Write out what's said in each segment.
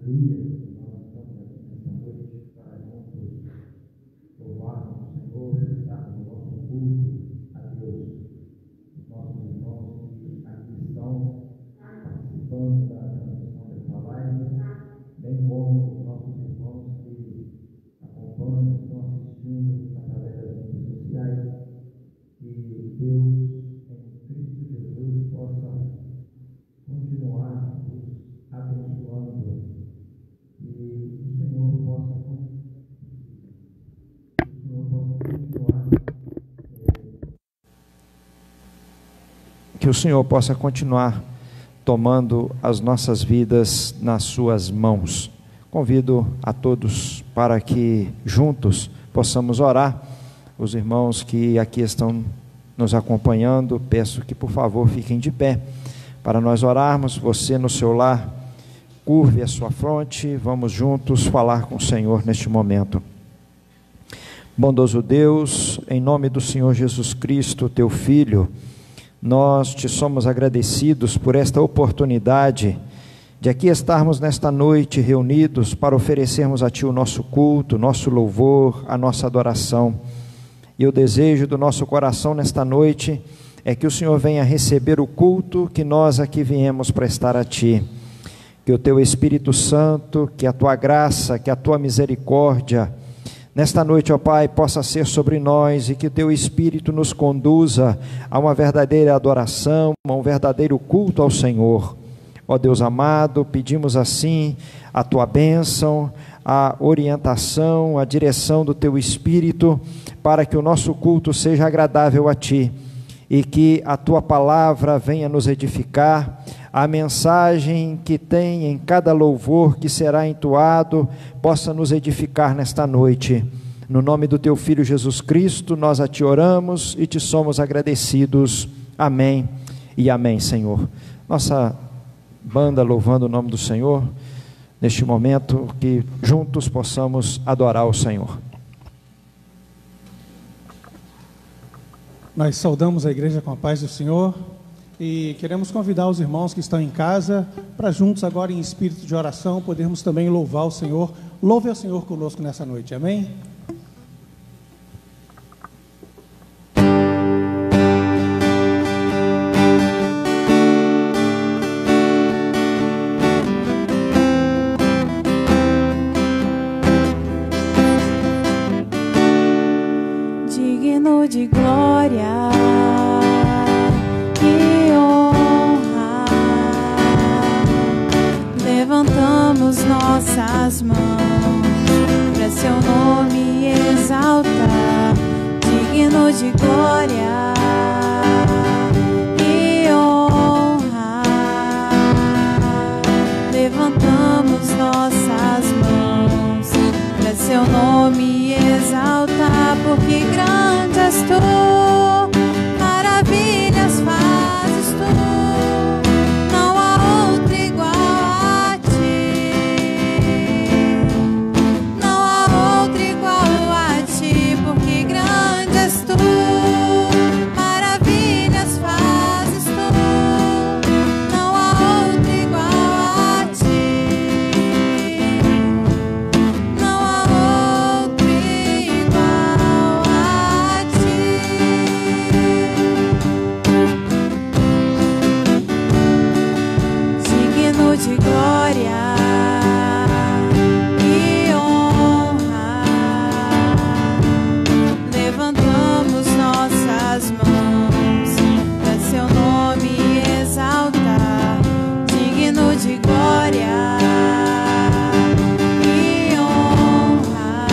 alegria que nós estamos aqui nesta noite para juntos louvarmos o Senhor, prestarmos o nosso culto a Deus. Os nossos irmãos que aqui estão participando da transmissão desta live, bem como os nossos irmãos que acompanham, estão assistindo através das redes sociais, que Deus, em Cristo Jesus, possa continuar nos abençoando e o Senhor possa que o Senhor possa continuar tomando as nossas vidas nas suas mãos. Convido a todos para que juntos possamos orar. Os irmãos que aqui estão nos acompanhando, peço que por favor fiquem de pé para nós orarmos. Você no seu lar, curve a sua fronte, vamos juntos falar com o Senhor neste momento. Bondoso Deus, em nome do Senhor Jesus Cristo, teu Filho, nós te somos agradecidos por esta oportunidade de aqui estarmos nesta noite reunidos para oferecermos a Ti o nosso culto, o nosso louvor, a nossa adoração. E o desejo do nosso coração nesta noite é que o Senhor venha receber o culto que nós aqui viemos prestar a Ti. Que o Teu Espírito Santo, que a Tua graça, que a Tua misericórdia, nesta noite, ó Pai, possa ser sobre nós e que o Teu Espírito nos conduza a uma verdadeira adoração, a um verdadeiro culto ao Senhor. Ó Deus amado, pedimos assim a Tua bênção, a orientação, a direção do Teu Espírito, para que o nosso culto seja agradável a Ti e que a Tua palavra venha nos edificar, a mensagem que tem em cada louvor que será entoado possa nos edificar nesta noite. No nome do Teu Filho Jesus Cristo, nós a Ti oramos e Te somos agradecidos. Amém e amém, Senhor. Nossa banda louvando o nome do Senhor, neste momento que juntos possamos adorar o Senhor. Nós saudamos a igreja com a paz do Senhor e queremos convidar os irmãos que estão em casa para juntos agora em espírito de oração podermos também louvar o Senhor. Louve ao Senhor conosco nessa noite, amém? Digno de glória e honra, levantamos nossas mãos para Seu nome exaltar. Digno de glória e honra, levantamos nossas mãos para Seu nome exaltar, porque grande és Tu, maravilhas fazes Tu, não há outro igual a Ti, não há outro igual a Ti, porque grande és Tu, maravilhas fazes Tu, não há outro igual a Ti, não há outro igual a Ti. Digno de glória e honra, levantamos nossas mãos para Seu nome exaltar. Digno de glória e honra,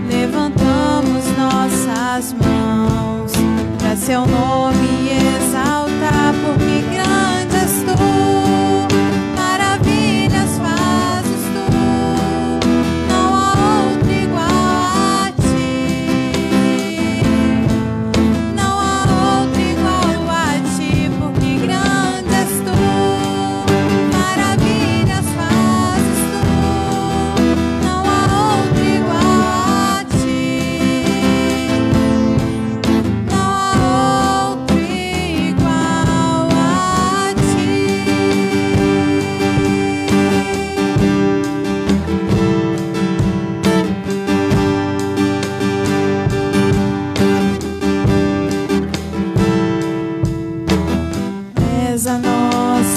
levantamos nossas mãos para Seu nome exaltar, porque grande és Tu, maravilhas fazes Tu, não há outro igual a Ti, não há outro igual a Ti, porque grande és Tu,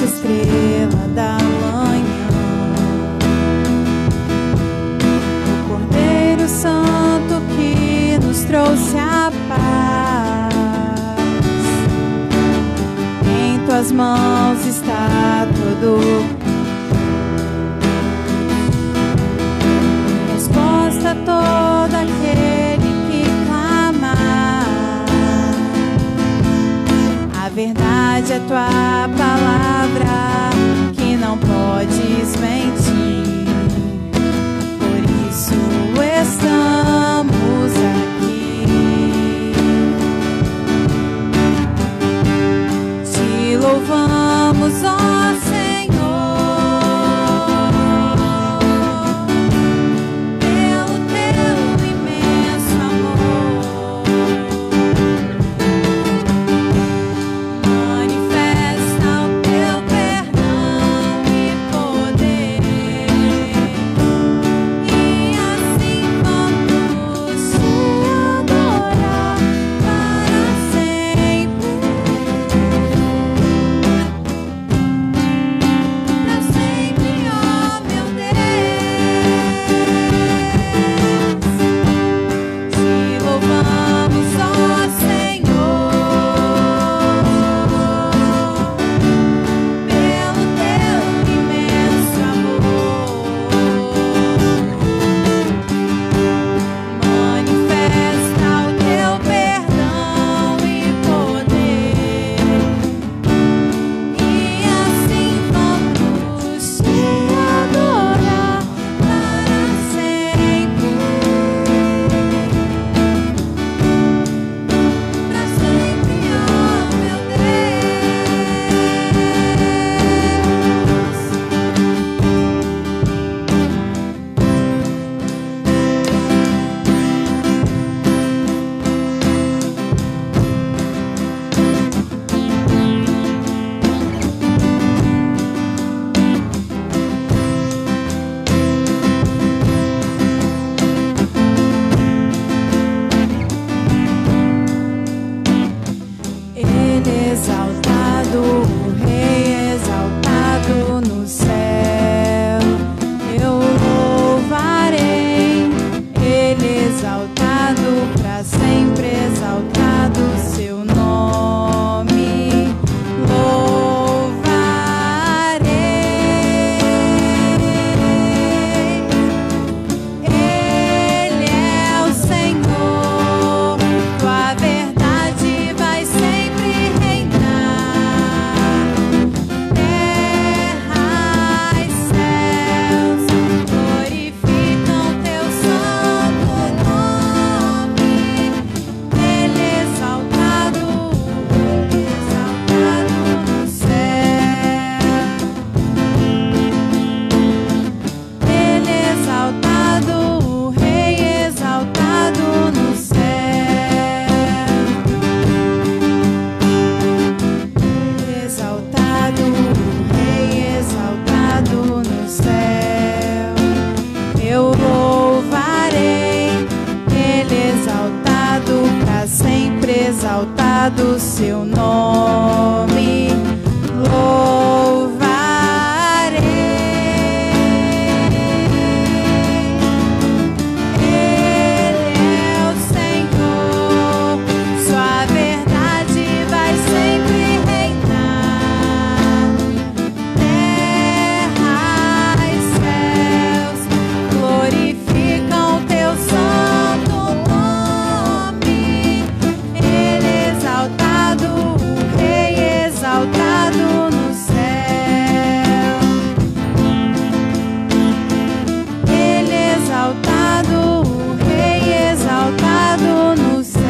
estrela da manhã, o Cordeiro Santo que nos trouxe a paz. Em tuas mãos está todo. Resposta a todo aquele que clamar. A verdade é tua palavra, que não podes mentir. Por isso estamos aqui. Te louvamos, ó Senhor, pelo teu imenso amor. Manifesta o teu perdão e poder, e assim vamos te adorar para sempre. Para sempre, ó meu Deus, te louvamos, ó Senhor, pelo teu imenso amor. Manifesta o teu perdão e poder, e assim vamos te adorar para sempre. Para sempre, ó meu Deus. Ele exaltado, o Rei exaltado no céu, eu louvarei. Ele exaltado, para sempre exaltado seu nome, louvarei. Ele é o Senhor, tua verdade vai sempre reinar. Terra e céus glorificam teu santo nome. Ele exaltado no céu. Ele exaltado, o Rei exaltado no céu. Ele exaltado, o Rei exaltado no céu. Eu louvarei. Ele exaltado, para sempre exaltado seu nome, louvarei. Ele é o Senhor, sua verdade vai sempre reinar. Terra e céus glorificam teu santo nome. Ele exaltado, o Rei exaltado no céu. Ele exaltado, o Rei exaltado no céu.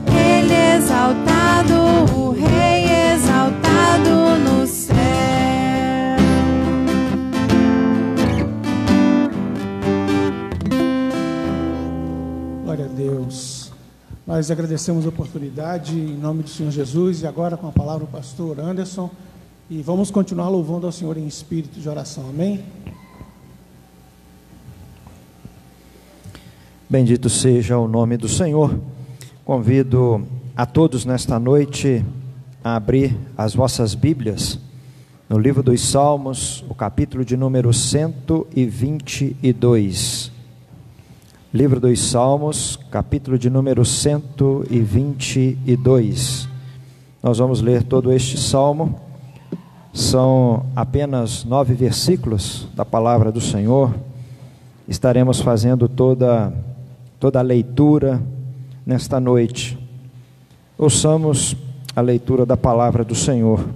Ele exaltado, o Rei exaltado no céu. Glória a Deus. Nós agradecemos a oportunidade em nome do Senhor Jesus, e agora com a palavra o pastor Anderson, e vamos continuar louvando ao Senhor em espírito de oração. Amém? Bendito seja o nome do Senhor. Convido a todos nesta noite a abrir as vossas Bíblias no livro dos Salmos, o capítulo de número 122. Livro dos Salmos, capítulo de número 122. Nós vamos ler todo este salmo. São apenas 9 versículos da palavra do Senhor. Estaremos fazendo toda a leitura nesta noite. Ouçamos a leitura da palavra do Senhor.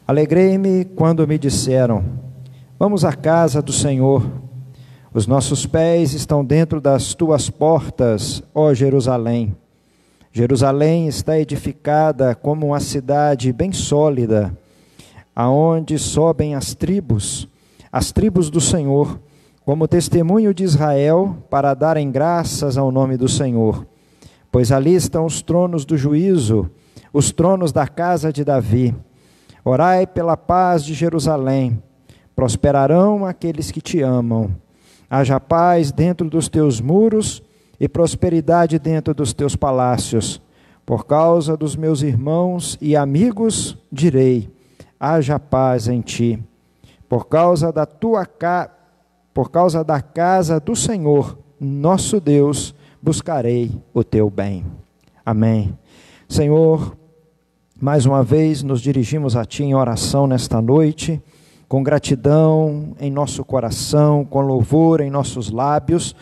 Alegrei-me quando me disseram: vamos à casa do Senhor. Os nossos pés estão dentro das tuas portas, ó Jerusalém. Jerusalém está edificada como uma cidade bem sólida, aonde sobem as tribos do Senhor, como testemunho de Israel, para darem graças ao nome do Senhor. Pois ali estão os tronos do juízo, os tronos da casa de Davi. Orai pela paz de Jerusalém, prosperarão aqueles que te amam. Haja paz dentro dos teus muros e prosperidade dentro dos teus palácios. Por causa dos meus irmãos e amigos, direi: haja paz em ti. Por causa da casa do Senhor, nosso Deus, buscarei o teu bem. Amém. Senhor, mais uma vez nos dirigimos a ti em oração nesta noite, com gratidão em nosso coração, com louvor em nossos lábios,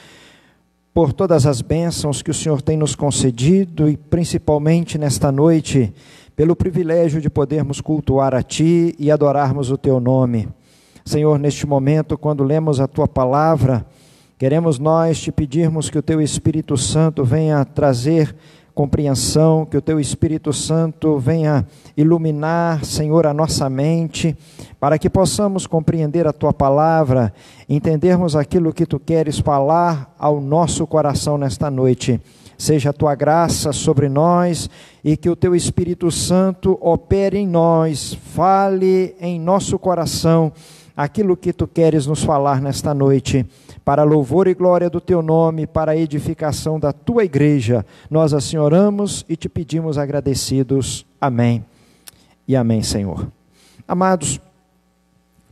por todas as bênçãos que o Senhor tem nos concedido e principalmente nesta noite, pelo privilégio de podermos cultuar a ti e adorarmos o teu nome. Senhor, neste momento, quando lemos a tua palavra, queremos nós te pedirmos que o teu Espírito Santo venha trazer compreensão, que o teu Espírito Santo venha iluminar, Senhor, a nossa mente, para que possamos compreender a tua palavra, entendermos aquilo que tu queres falar ao nosso coração nesta noite. Seja a tua graça sobre nós e que o teu Espírito Santo opere em nós, fale em nosso coração aquilo que tu queres nos falar nesta noite, para louvor e glória do teu nome, para a edificação da tua igreja. Nós assim oramos e te pedimos agradecidos. Amém e amém, Senhor. Amados,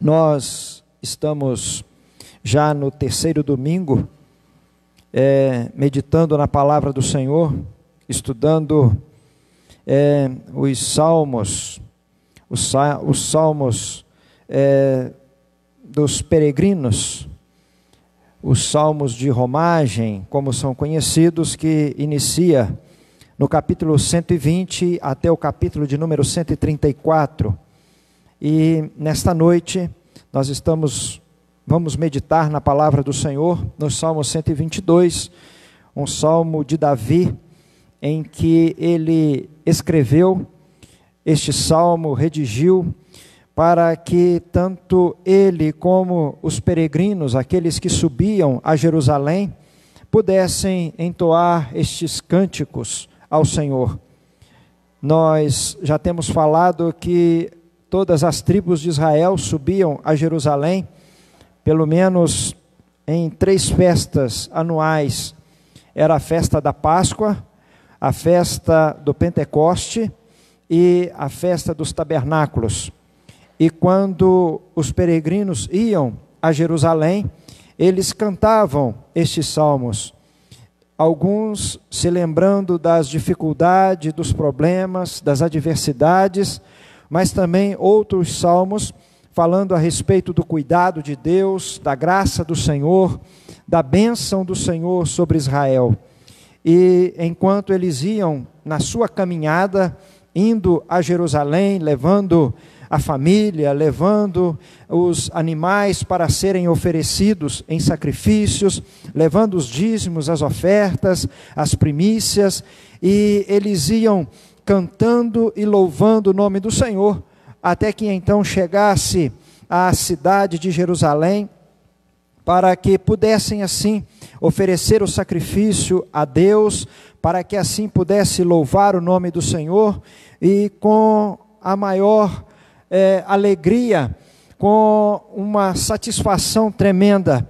nós estamos já no terceiro domingo, meditando na palavra do Senhor, estudando os salmos, dos peregrinos, os salmos de romagem, como são conhecidos, que inicia no capítulo 120 até o capítulo de número 134. E nesta noite nós vamos meditar na palavra do Senhor, no Salmo 122, um salmo de Davi, em que ele escreveu este salmo, redigiu, para que tanto ele como os peregrinos, aqueles que subiam a Jerusalém, pudessem entoar estes cânticos ao Senhor. Nós já temos falado que todas as tribos de Israel subiam a Jerusalém, pelo menos em 3 festas anuais. Era a festa da Páscoa, a festa do Pentecoste e a festa dos tabernáculos. E quando os peregrinos iam a Jerusalém, eles cantavam estes salmos. Alguns se lembrando das dificuldades, dos problemas, das adversidades, mas também outros salmos falando a respeito do cuidado de Deus, da graça do Senhor, da bênção do Senhor sobre Israel. E enquanto eles iam na sua caminhada, indo a Jerusalém, levando a família, levando os animais para serem oferecidos em sacrifícios, levando os dízimos, as ofertas, as primícias, e eles iam cantando e louvando o nome do Senhor, até que então chegasse à cidade de Jerusalém, para que pudessem assim oferecer o sacrifício a Deus, para que assim pudesse louvar o nome do Senhor, e com a maior alegria, com uma satisfação tremenda.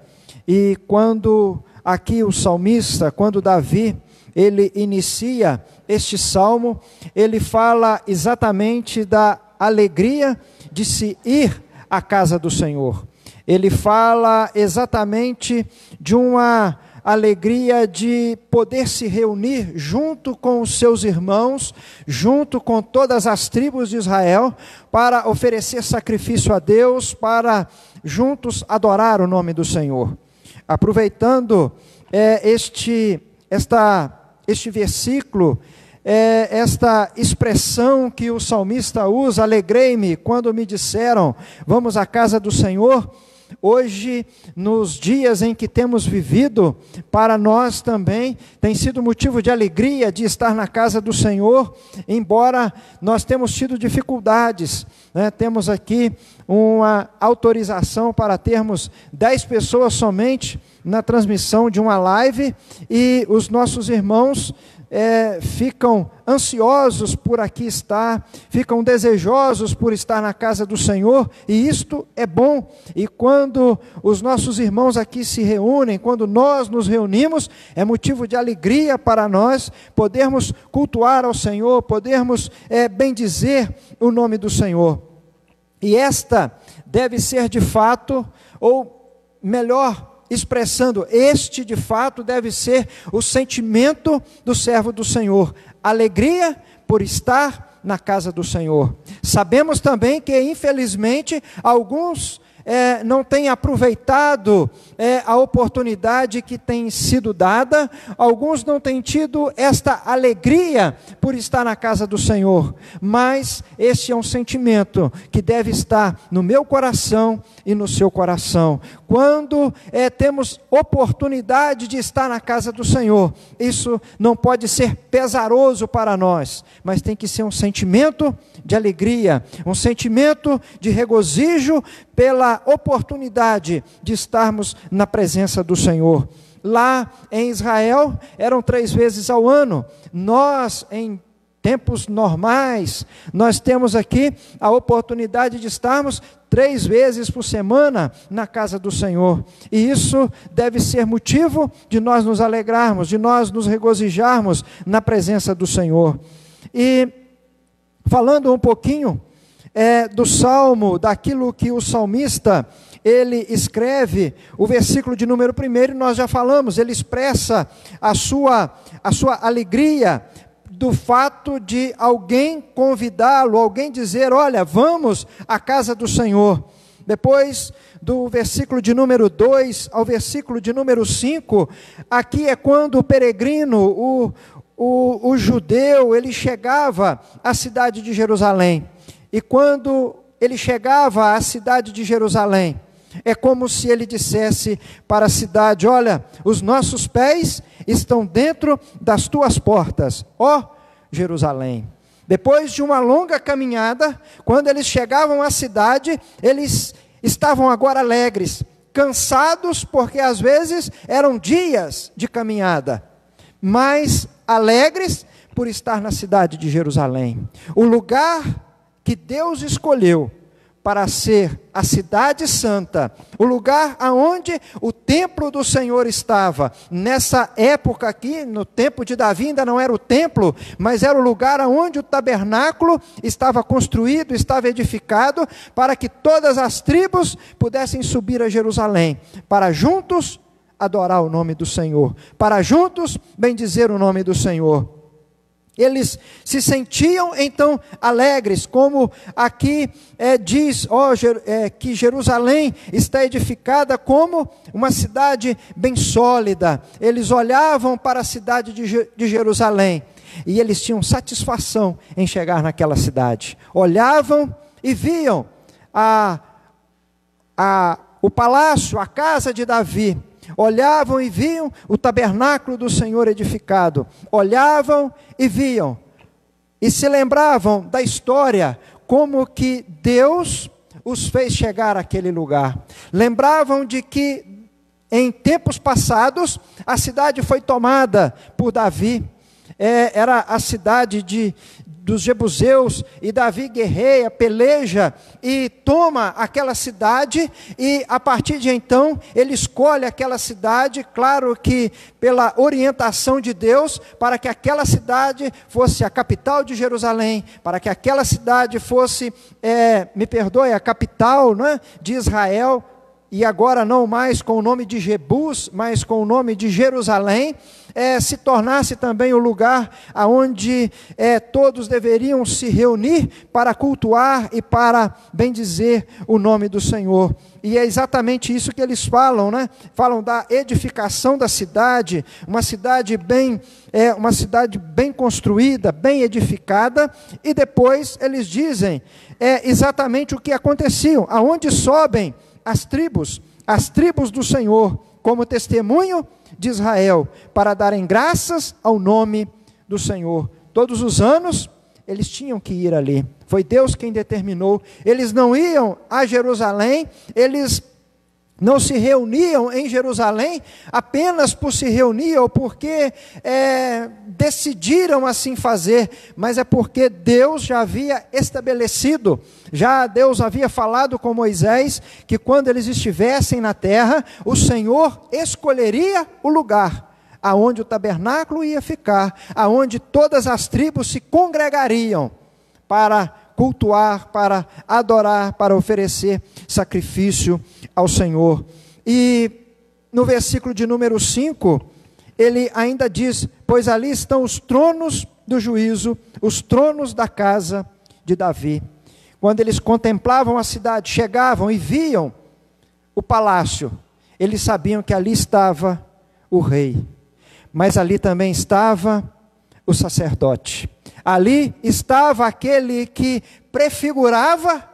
E quando aqui o salmista, quando Davi ele inicia este salmo, ele fala exatamente da alegria de se ir à casa do Senhor. Ele fala exatamente de uma alegria de poder se reunir junto com os seus irmãos, junto com todas as tribos de Israel, para oferecer sacrifício a Deus, para juntos adorar o nome do Senhor. Aproveitando este versículo, esta expressão que o salmista usa, alegrei-me quando me disseram, vamos à casa do Senhor. Hoje, nos dias em que temos vivido, para nós também tem sido motivo de alegria de estar na casa do Senhor, embora nós temos tido dificuldades, né? Temos aqui uma autorização para termos 10 pessoas somente na transmissão de uma live, e os nossos irmãos ficam ansiosos por aqui estar, ficam desejosos por estar na casa do Senhor, e isto é bom. E quando os nossos irmãos aqui se reúnem, quando nós nos reunimos, é motivo de alegria para nós podermos cultuar ao Senhor, podermos bendizer o nome do Senhor. E esta deve ser de fato, ou melhor, expressando, este de fato deve ser o sentimento do servo do Senhor, alegria por estar na casa do Senhor. Sabemos também que infelizmente alguns não têm aproveitado a oportunidade que tem sido dada, alguns não têm tido esta alegria por estar na casa do Senhor, mas este é um sentimento que deve estar no meu coração e no seu coração. Quando temos oportunidade de estar na casa do Senhor, isso não pode ser pesaroso para nós, mas tem que ser um sentimento de alegria, um sentimento de regozijo pela oportunidade de estarmos na presença do Senhor. Lá em Israel eram 3 vezes ao ano. Nós, em tempos normais, nós temos aqui a oportunidade de estarmos 3 vezes por semana na casa do Senhor, e isso deve ser motivo de nós nos alegrarmos, de nós nos regozijarmos na presença do Senhor. E falando um pouquinho do salmo, daquilo que o salmista ele escreve, o versículo de número 1, nós já falamos, ele expressa a sua alegria do fato de alguém convidá-lo, alguém dizer, olha, vamos à casa do Senhor. Depois do versículo de número 2 ao versículo de número 5, aqui é quando o peregrino, o judeu, ele chegava à cidade de Jerusalém. E quando ele chegava à cidade de Jerusalém, é como se ele dissesse para a cidade, olha, os nossos pés estão dentro das tuas portas, ó Jerusalém. Depois de uma longa caminhada, quando eles chegavam à cidade, eles estavam agora alegres, cansados, porque às vezes eram dias de caminhada, mas alegres por estar na cidade de Jerusalém. O lugar que Deus escolheu para ser a cidade santa, o lugar aonde o templo do Senhor estava. Nessa época aqui, no tempo de Davi, ainda não era o templo, mas era o lugar aonde o tabernáculo estava construído, estava edificado, para que todas as tribos pudessem subir a Jerusalém, para juntos adorar o nome do Senhor, para juntos bendizer o nome do Senhor. Eles se sentiam então alegres, como aqui diz que Jerusalém está edificada como uma cidade bem sólida. Eles olhavam para a cidade de Jerusalém e eles tinham satisfação em chegar naquela cidade. Olhavam e viam o palácio, a casa de Davi. Olhavam e viam o tabernáculo do Senhor edificado, olhavam e viam, e se lembravam da história, como que Deus os fez chegar àquele lugar. Lembravam de que em tempos passados a cidade foi tomada por Davi, era a cidade dos jebuseus, e Davi guerreia, peleja e toma aquela cidade, e a partir de então ele escolhe aquela cidade, claro que pela orientação de Deus, para que aquela cidade fosse a capital de Jerusalém, para que aquela cidade fosse, a capital, né, de Israel, e agora não mais com o nome de Jebus, mas com o nome de Jerusalém, se tornasse também o lugar aonde todos deveriam se reunir para cultuar e para bendizer o nome do Senhor. E é exatamente isso que eles falam, né? Falam da edificação da cidade, uma cidade bem construída, bem edificada, e depois eles dizem exatamente o que aconteceu, aonde sobem as tribos do Senhor, como testemunho de Israel, para darem graças ao nome do Senhor. Todos os anos, eles tinham que ir ali. Foi Deus quem determinou. Eles não iam a Jerusalém, eles não se reuniam em Jerusalém apenas por se reunir ou porque decidiram assim fazer, mas é porque Deus já havia estabelecido, Deus havia falado com Moisés, que quando eles estivessem na terra, o Senhor escolheria o lugar aonde o tabernáculo ia ficar, aonde todas as tribos se congregariam para cultuar, para adorar, para oferecer sacrifício ao Senhor. E no versículo de número 5, ele ainda diz: pois ali estão os tronos do juízo, os tronos da casa de Davi. Quando eles contemplavam a cidade, chegavam e viam o palácio, eles sabiam que ali estava o rei, mas ali também estava o sacerdote. Ali estava aquele que prefigurava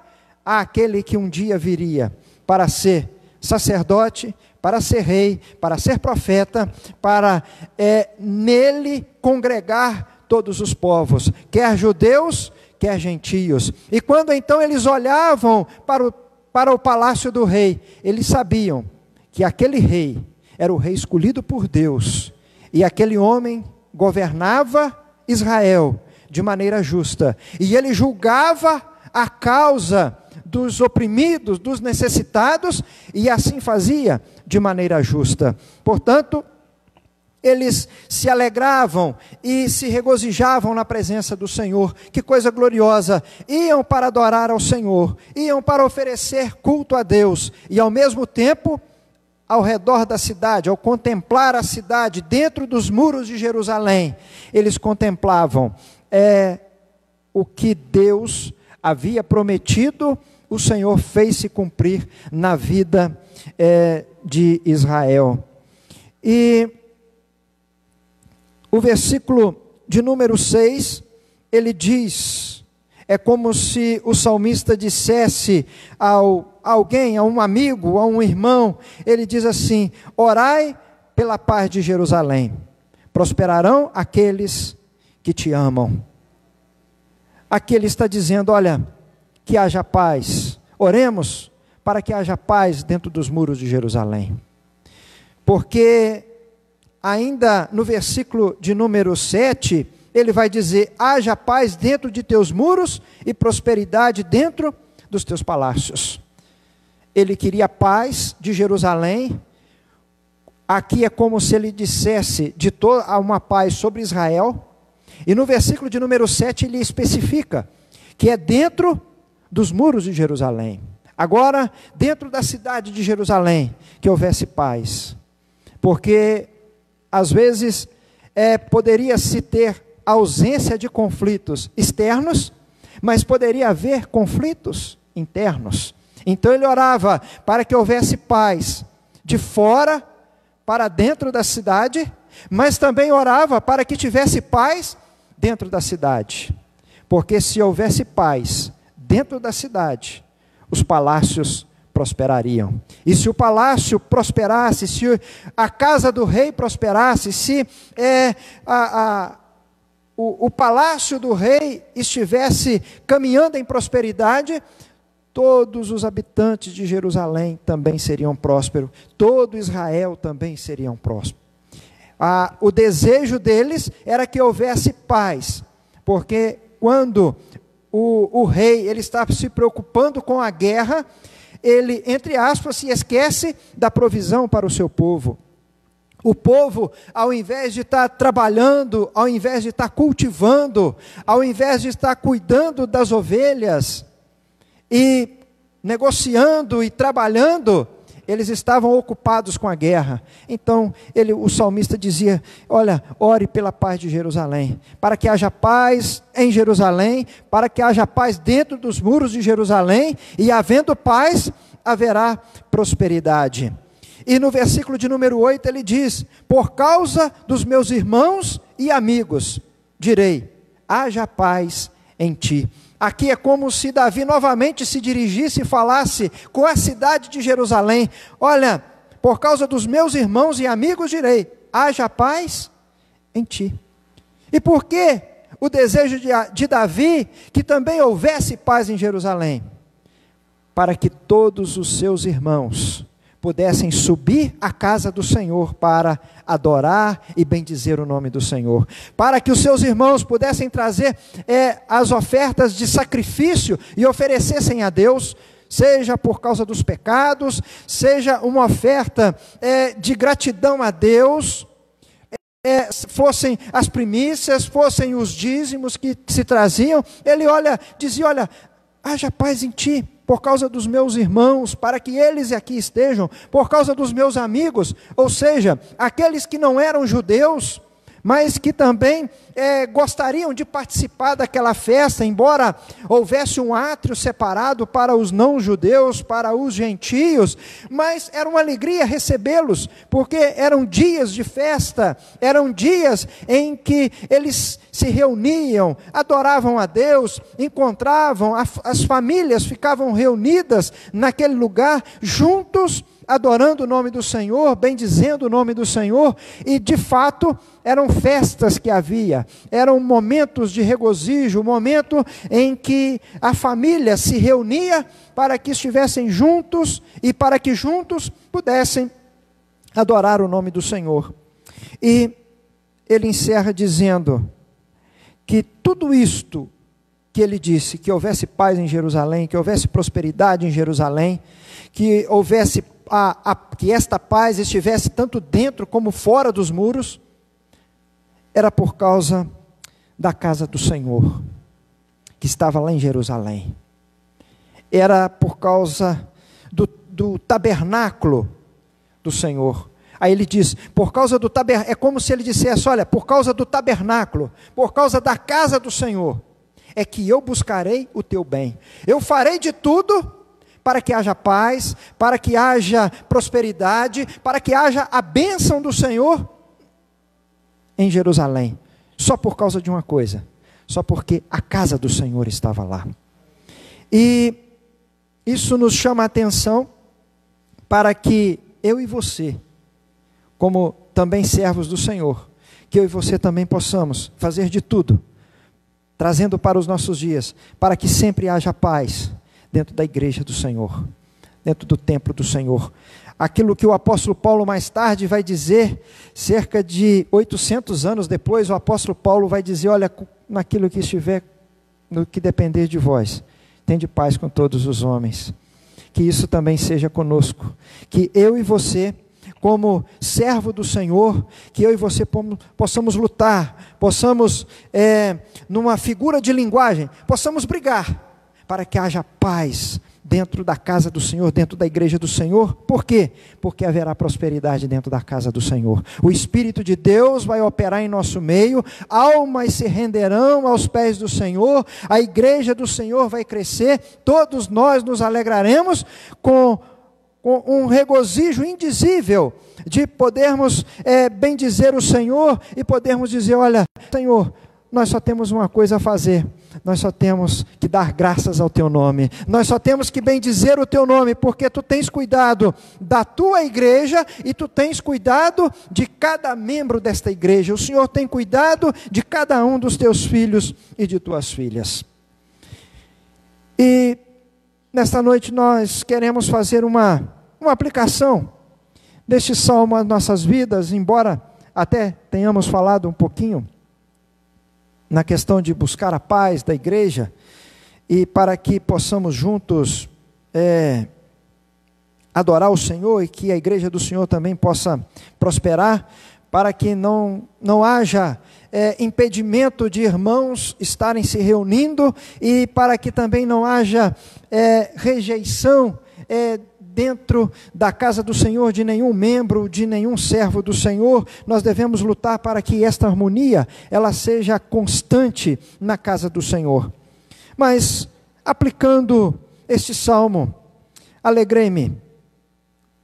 aquele que um dia viria para ser sacerdote, para ser rei, para ser profeta, para nele congregar todos os povos, quer judeus, quer gentios. E quando então eles olhavam para o palácio do rei, eles sabiam que aquele rei era o rei escolhido por Deus, e aquele homem governava Israel de maneira justa, e ele julgava a causa dos oprimidos, dos necessitados, e assim fazia de maneira justa. Portanto, eles se alegravam e se regozijavam na presença do Senhor. Que coisa gloriosa! Iam para adorar ao Senhor, iam para oferecer culto a Deus, e ao mesmo tempo, ao redor da cidade, ao contemplar a cidade, dentro dos muros de Jerusalém, eles contemplavam o que Deus havia prometido, o Senhor fez se cumprir na vida de Israel. E o versículo de número 6, ele diz, é como se o salmista dissesse a alguém, a um amigo, a um irmão, ele diz assim: orai pela paz de Jerusalém, prosperarão aqueles que te amam. Aqui ele está dizendo: olha, que haja paz, oremos para que haja paz dentro dos muros de Jerusalém, porque ainda no versículo de número 7, ele vai dizer: haja paz dentro de teus muros e prosperidade dentro dos teus palácios. Ele queria paz de Jerusalém. Aqui é como se ele dissesse uma paz sobre Israel. E no versículo de número 7 ele especifica que é dentro dos muros de Jerusalém. Agora, dentro da cidade de Jerusalém, que houvesse paz. Porque, às vezes, poderia-se ter ausência de conflitos externos, mas poderia haver conflitos internos. Então ele orava para que houvesse paz de fora para dentro da cidade, mas também orava para que tivesse paz dentro da cidade, porque se houvesse paz dentro da cidade, os palácios prosperariam. E se o palácio prosperasse, se a casa do rei prosperasse, se o palácio do rei estivesse caminhando em prosperidade, todos os habitantes de Jerusalém também seriam prósperos, todo Israel também seriam prósperos. O desejo deles era que houvesse paz, porque quando o rei ele está se preocupando com a guerra, ele, entre aspas, se esquece da provisão para o seu povo. O povo, ao invés de estar trabalhando, ao invés de estar cultivando, ao invés de estar cuidando das ovelhas e negociando e trabalhando, eles estavam ocupados com a guerra. Então, o salmista dizia: olha, ore pela paz de Jerusalém, para que haja paz em Jerusalém, para que haja paz dentro dos muros de Jerusalém, e havendo paz, haverá prosperidade. E no versículo de número 8 ele diz: por causa dos meus irmãos e amigos, direi, haja paz em ti. Aqui é como se Davi novamente se dirigisse e falasse com a cidade de Jerusalém: olha, por causa dos meus irmãos e amigos direi, haja paz em ti. E por que o desejo de Davi que também houvesse paz em Jerusalém? Para que todos os seus irmãos pudessem subir à casa do Senhor para adorar e bendizer o nome do Senhor, para que os seus irmãos pudessem trazer as ofertas de sacrifício e oferecessem a Deus, seja por causa dos pecados, seja uma oferta de gratidão a Deus, fossem as primícias, fossem os dízimos que se traziam. Ele dizia: olha, haja paz em ti, por causa dos meus irmãos, para que eles aqui estejam, por causa dos meus amigos, ou seja, aqueles que não eram judeus, mas que também gostariam de participar daquela festa, embora houvesse um átrio separado para os não-judeus, para os gentios, mas era uma alegria recebê-los, porque eram dias de festa, eram dias em que eles se reuniam, adoravam a Deus, encontravam, as famílias ficavam reunidas naquele lugar, juntos, adorando o nome do Senhor, bendizendo o nome do Senhor, e de fato eram festas que havia, eram momentos de regozijo, momento em que a família se reunia para que estivessem juntos e para que juntos pudessem adorar o nome do Senhor. E ele encerra dizendo que tudo isto que ele disse, que houvesse paz em Jerusalém, que houvesse prosperidade em Jerusalém, que houvesse que esta paz estivesse tanto dentro como fora dos muros, era por causa da casa do Senhor, que estava lá em Jerusalém. Era por causa do tabernáculo do Senhor. Aí ele diz, por causa do tabernáculo, é como se ele dissesse: olha, por causa do tabernáculo, por causa da casa do Senhor, é que eu buscarei o teu bem. Eu farei de tudo para que haja paz, para que haja prosperidade, para que haja a bênção do Senhor em Jerusalém, só por causa de uma coisa, só porque a casa do Senhor estava lá. E isso nos chama a atenção para que eu e você, como também servos do Senhor, que eu e você também possamos fazer de tudo, trazendo para os nossos dias, para que sempre haja paz dentro da igreja do Senhor, dentro do templo do Senhor. Aquilo que o apóstolo Paulo mais tarde vai dizer, cerca de 800 anos depois, o apóstolo Paulo vai dizer: olha, naquilo que estiver, no que depender de vós, tende paz com todos os homens. Que isso também seja conosco, que eu e você, como servo do Senhor, que eu e você possamos lutar, possamos, numa figura de linguagem, possamos brigar, para que haja paz dentro da casa do Senhor, dentro da igreja do Senhor. Por quê? Porque haverá prosperidade dentro da casa do Senhor. O Espírito de Deus vai operar em nosso meio, almas se renderão aos pés do Senhor, a igreja do Senhor vai crescer, todos nós nos alegraremos com um regozijo indizível de podermos bendizer o Senhor e podermos dizer: olha, Senhor, nós só temos uma coisa a fazer, nós só temos que dar graças ao teu nome, nós só temos que bendizer o teu nome, porque tu tens cuidado da tua igreja e tu tens cuidado de cada membro desta igreja. O Senhor tem cuidado de cada um dos teus filhos e de tuas filhas. E nesta noite nós queremos fazer uma aplicação deste salmo às nossas vidas, embora até tenhamos falado um pouquinho na questão de buscar a paz da igreja, e para que possamos juntos adorar o Senhor, e que a igreja do Senhor também possa prosperar, para que não haja impedimento de irmãos estarem se reunindo, e para que também não haja rejeição dentro da casa do Senhor de nenhum membro, de nenhum servo do Senhor. Nós devemos lutar para que esta harmonia ela seja constante na casa do Senhor. Mas, aplicando este salmo, alegrei-me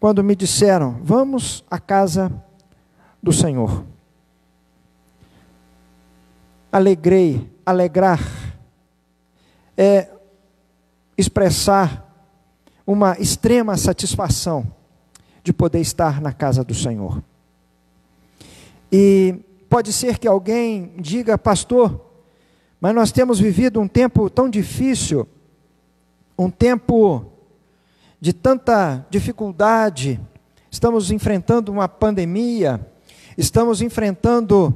quando me disseram: vamos à casa do Senhor. Alegrar é expressar uma extrema satisfação de poder estar na casa do Senhor. E pode ser que alguém diga: pastor, mas nós temos vivido um tempo tão difícil, um tempo de tanta dificuldade, estamos enfrentando uma pandemia, estamos enfrentando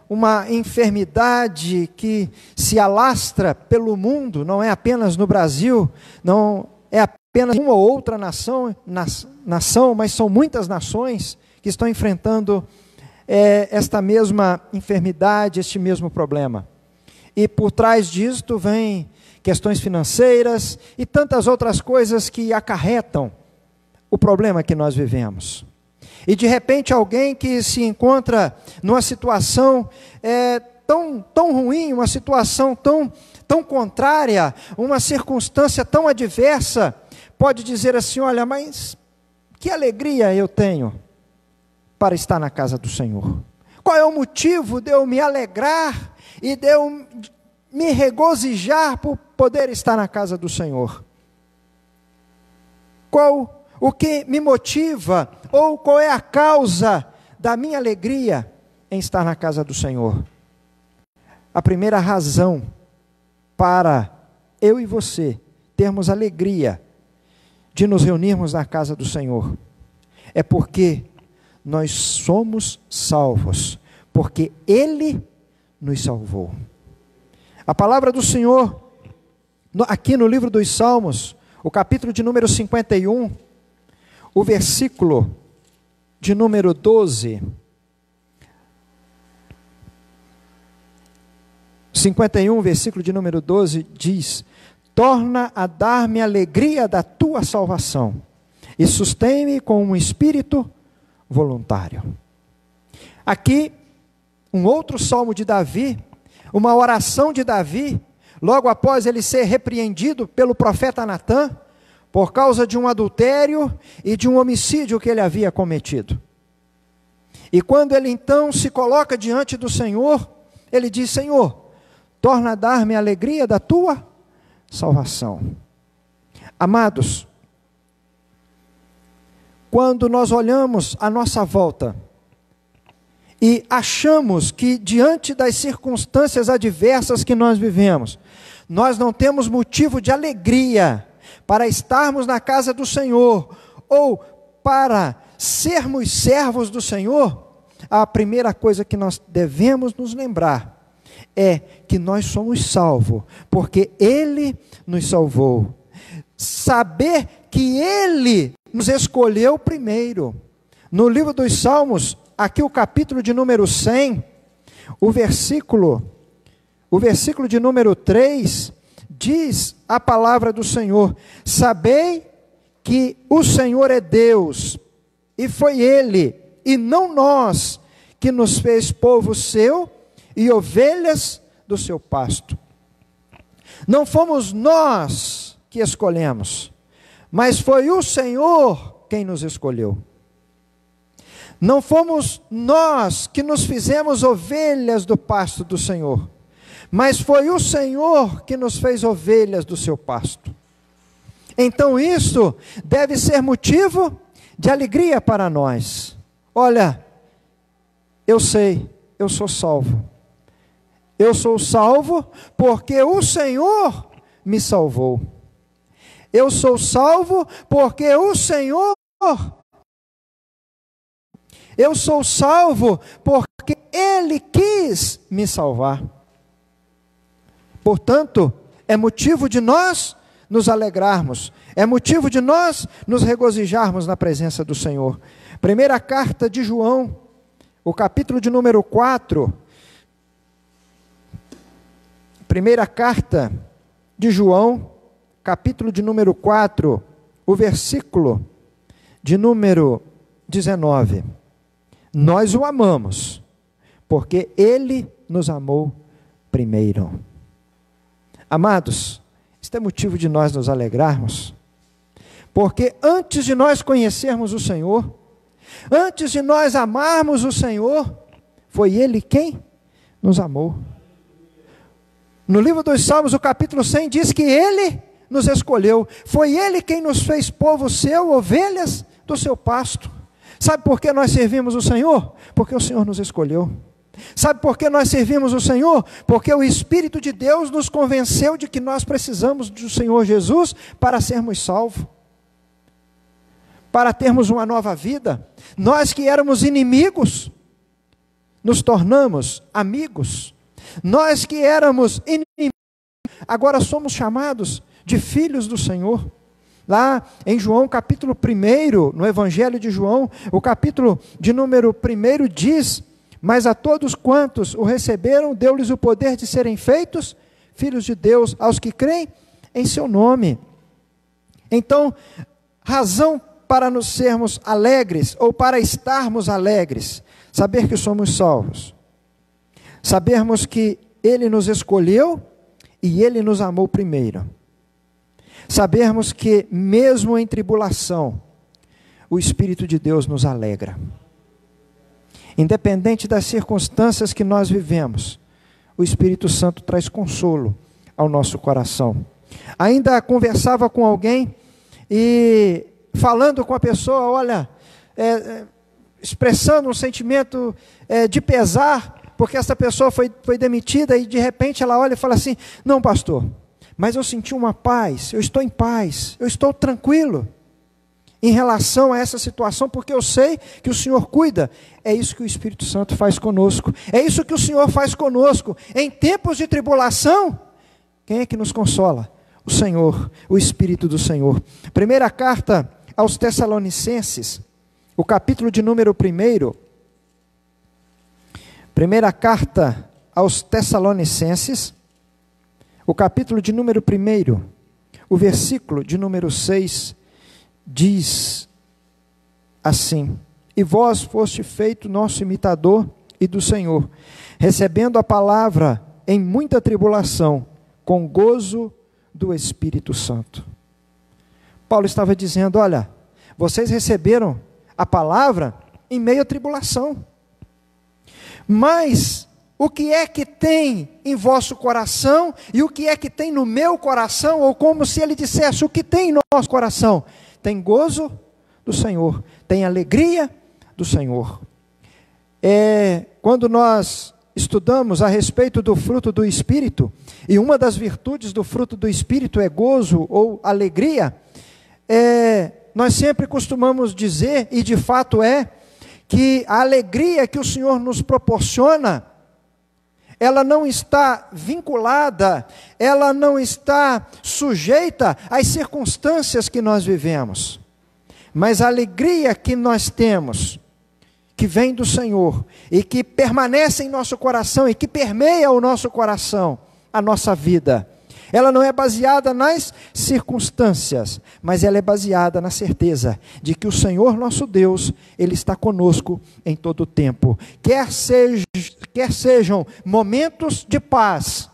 uma enfermidade que se alastra pelo mundo, não é apenas no Brasil, não é apenas uma ou outra nação, mas são muitas nações que estão enfrentando esta mesma enfermidade, este mesmo problema. E por trás disto vem questões financeiras e tantas outras coisas que acarretam o problema que nós vivemos. E de repente alguém que se encontra numa situação tão ruim, uma situação tão contrária, uma circunstância tão adversa, pode dizer assim: olha, mas que alegria eu tenho para estar na casa do Senhor. Qual é o motivo de eu me alegrar e de eu me regozijar por poder estar na casa do Senhor? O que me motiva, ou qual é a causa da minha alegria em estar na casa do Senhor? A primeira razão para eu e você termos alegria de nos reunirmos na casa do Senhor é porque nós somos salvos, porque Ele nos salvou. A palavra do Senhor, aqui no livro dos Salmos, o capítulo de número 51, o versículo de número 12, 51, versículo de número 12, diz: torna a dar-me alegria da tua salvação, e sustém-me com um espírito voluntário. Aqui, um outro salmo de Davi, uma oração de Davi, logo após ele ser repreendido pelo profeta Natã, por causa de um adultério e de um homicídio que ele havia cometido. E quando ele então se coloca diante do Senhor, ele diz: Senhor, torna a dar-me a alegria da tua salvação. Amados, quando nós olhamos à nossa volta e achamos que diante das circunstâncias adversas que nós vivemos, nós não temos motivo de alegria para estarmos na casa do Senhor, ou para sermos servos do Senhor, a primeira coisa que nós devemos nos lembrar é que nós somos salvos, porque Ele nos salvou. Saber que Ele nos escolheu primeiro. No livro dos Salmos, aqui o capítulo de número 100, o versículo de número 3, diz a palavra do Senhor: sabei que o Senhor é Deus, e foi Ele, e não nós, que nos fez povo seu e ovelhas do seu pasto. Não fomos nós que escolhemos, mas foi o Senhor quem nos escolheu. Não fomos nós que nos fizemos ovelhas do pasto do Senhor, mas foi o Senhor que nos fez ovelhas do seu pasto. Então isso deve ser motivo de alegria para nós. Olha, eu sei, eu sou salvo. Eu sou salvo porque o Senhor me salvou. Eu sou salvo porque o Senhor... Eu sou salvo porque Ele quis me salvar. Portanto, é motivo de nós nos alegrarmos, é motivo de nós nos regozijarmos na presença do Senhor. Primeira carta de João, o capítulo de número 4, primeira carta de João, capítulo de número 4, o versículo de número 19. Nós o amamos, porque Ele nos amou primeiro. Amados, isto é motivo de nós nos alegrarmos, porque antes de nós conhecermos o Senhor, antes de nós amarmos o Senhor, foi Ele quem nos amou. No livro dos Salmos, o capítulo 100, diz que Ele nos escolheu, foi Ele quem nos fez povo seu, ovelhas do seu pasto. Sabe por que nós servimos o Senhor? Porque o Senhor nos escolheu. Sabe por que nós servimos o Senhor? Porque o Espírito de Deus nos convenceu de que nós precisamos do Senhor Jesus para sermos salvos, para termos uma nova vida. Nós que éramos inimigos, nos tornamos amigos. Nós que éramos inimigos, agora somos chamados de filhos do Senhor. Lá em João capítulo 1, no Evangelho de João, o capítulo de número 1 diz: mas a todos quantos o receberam, deu-lhes o poder de serem feitos filhos de Deus, aos que creem em seu nome. Então, razão para nos sermos alegres, ou para estarmos alegres, saber que somos salvos, sabermos que Ele nos escolheu e Ele nos amou primeiro, sabermos que mesmo em tribulação, o Espírito de Deus nos alegra. Independente das circunstâncias que nós vivemos, o Espírito Santo traz consolo ao nosso coração. Ainda conversava com alguém e falando com a pessoa, olha, expressando um sentimento de pesar, porque essa pessoa foi demitida, e de repente ela olha e fala assim: não, pastor, mas eu senti uma paz, eu estou em paz, eu estou tranquilo em relação a essa situação, porque eu sei que o Senhor cuida. É isso que o Espírito Santo faz conosco, é isso que o Senhor faz conosco. Em tempos de tribulação, quem é que nos consola? O Senhor, o Espírito do Senhor. Primeira carta aos Tessalonicenses, o capítulo de número 1, primeira carta aos Tessalonicenses, o capítulo de número 1, o versículo de número 6, diz assim: e vós foste feito nosso imitador e do Senhor, recebendo a palavra em muita tribulação, com gozo do Espírito Santo. Paulo estava dizendo: olha, vocês receberam a palavra em meio à tribulação, mas o que é que tem em vosso coração, e o que é que tem no meu coração, ou como se ele dissesse, o que tem em nosso coração? Tem gozo do Senhor, tem alegria do Senhor. Quando nós estudamos a respeito do fruto do Espírito, e uma das virtudes do fruto do Espírito é gozo ou alegria, nós sempre costumamos dizer, e de fato que a alegria que o Senhor nos proporciona, ela não está vinculada, ela não está sujeita às circunstâncias que nós vivemos, mas a alegria que nós temos, que vem do Senhor, e que permanece em nosso coração, e que permeia o nosso coração, a nossa vida, ela não é baseada nas circunstâncias, mas ela é baseada na certeza de que o Senhor nosso Deus, Ele está conosco em todo o tempo, quer sejam momentos de paz,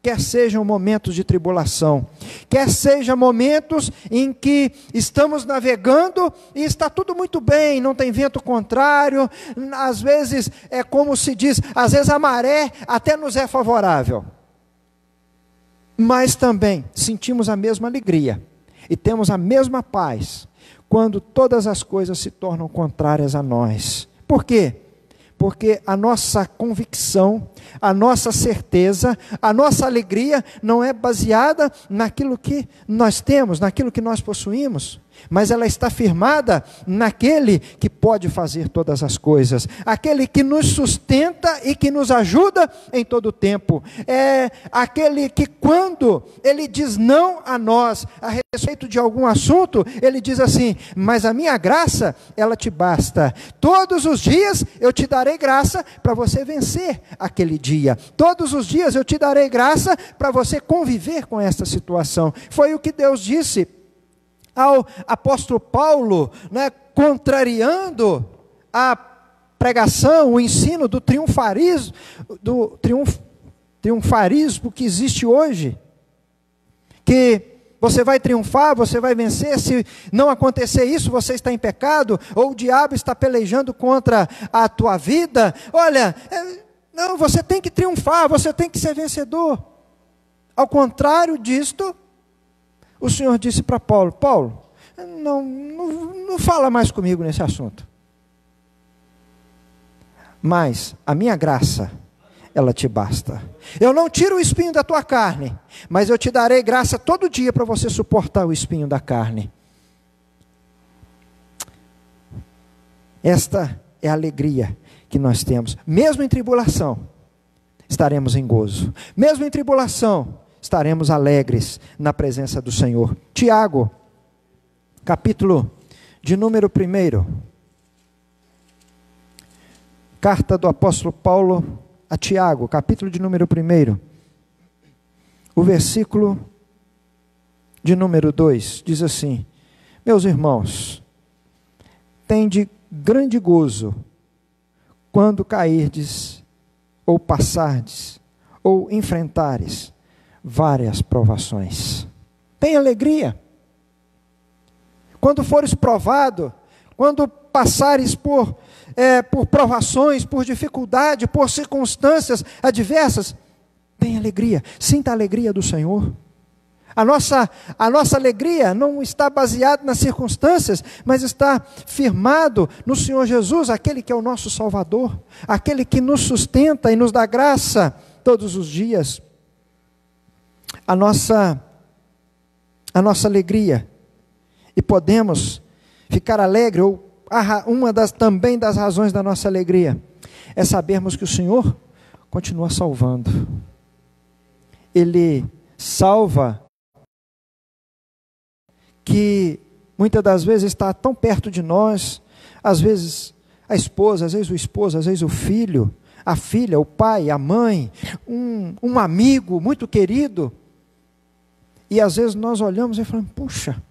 quer sejam momentos de tribulação, quer sejam momentos em que estamos navegando e está tudo muito bem, não tem vento contrário, às vezes é como se diz, às vezes a maré até nos é favorável, mas também sentimos a mesma alegria e temos a mesma paz quando todas as coisas se tornam contrárias a nós. Por quê? Porque a nossa convicção, a nossa certeza, a nossa alegria não é baseada naquilo que nós temos, naquilo que nós possuímos, mas ela está firmada naquele que pode fazer todas as coisas, aquele que nos sustenta e que nos ajuda em todo o tempo, é aquele que, quando ele diz não a nós a respeito de algum assunto, ele diz assim: mas a minha graça, ela te basta. Todos os dias eu te darei graça para você vencer aquele dia, todos os dias eu te darei graça para você conviver com esta situação. Foi o que Deus disse ao apóstolo Paulo, né, contrariando a pregação, o ensino do triunfarismo que existe hoje, que você vai triunfar, você vai vencer, se não acontecer isso, você está em pecado, ou o diabo está pelejando contra a tua vida. Olha, não, você tem que triunfar, você tem que ser vencedor. Ao contrário disto, o Senhor disse para Paulo: Paulo, não fala mais comigo nesse assunto. Mas a minha graça, ela te basta. Eu não tiro o espinho da tua carne, mas eu te darei graça todo dia para você suportar o espinho da carne. Esta é a alegria que nós temos. Mesmo em tribulação, estaremos em gozo. Mesmo em tribulação, estaremos alegres na presença do Senhor. Tiago, capítulo de número 1. Carta do apóstolo Paulo a Tiago, capítulo de número 1. O versículo de número 2 diz assim: meus irmãos, tende grande gozo quando cairdes, ou passardes, ou enfrentares várias provações. Tem alegria. Quando fores provado, quando passares por provações, por dificuldade, por circunstâncias adversas, tem alegria. Sinta a alegria do Senhor. A nossa alegria não está baseada nas circunstâncias, mas está firmado no Senhor Jesus, aquele que é o nosso Salvador, aquele que nos sustenta e nos dá graça todos os dias. A nossa alegria, e podemos ficar alegre, ou também das razões da nossa alegria, é sabermos que o Senhor continua salvando. Ele salva que muitas das vezes está tão perto de nós, às vezes a esposa, às vezes o esposo, às vezes o filho, a filha, o pai, a mãe, um amigo muito querido, e às vezes nós olhamos e falamos: puxa,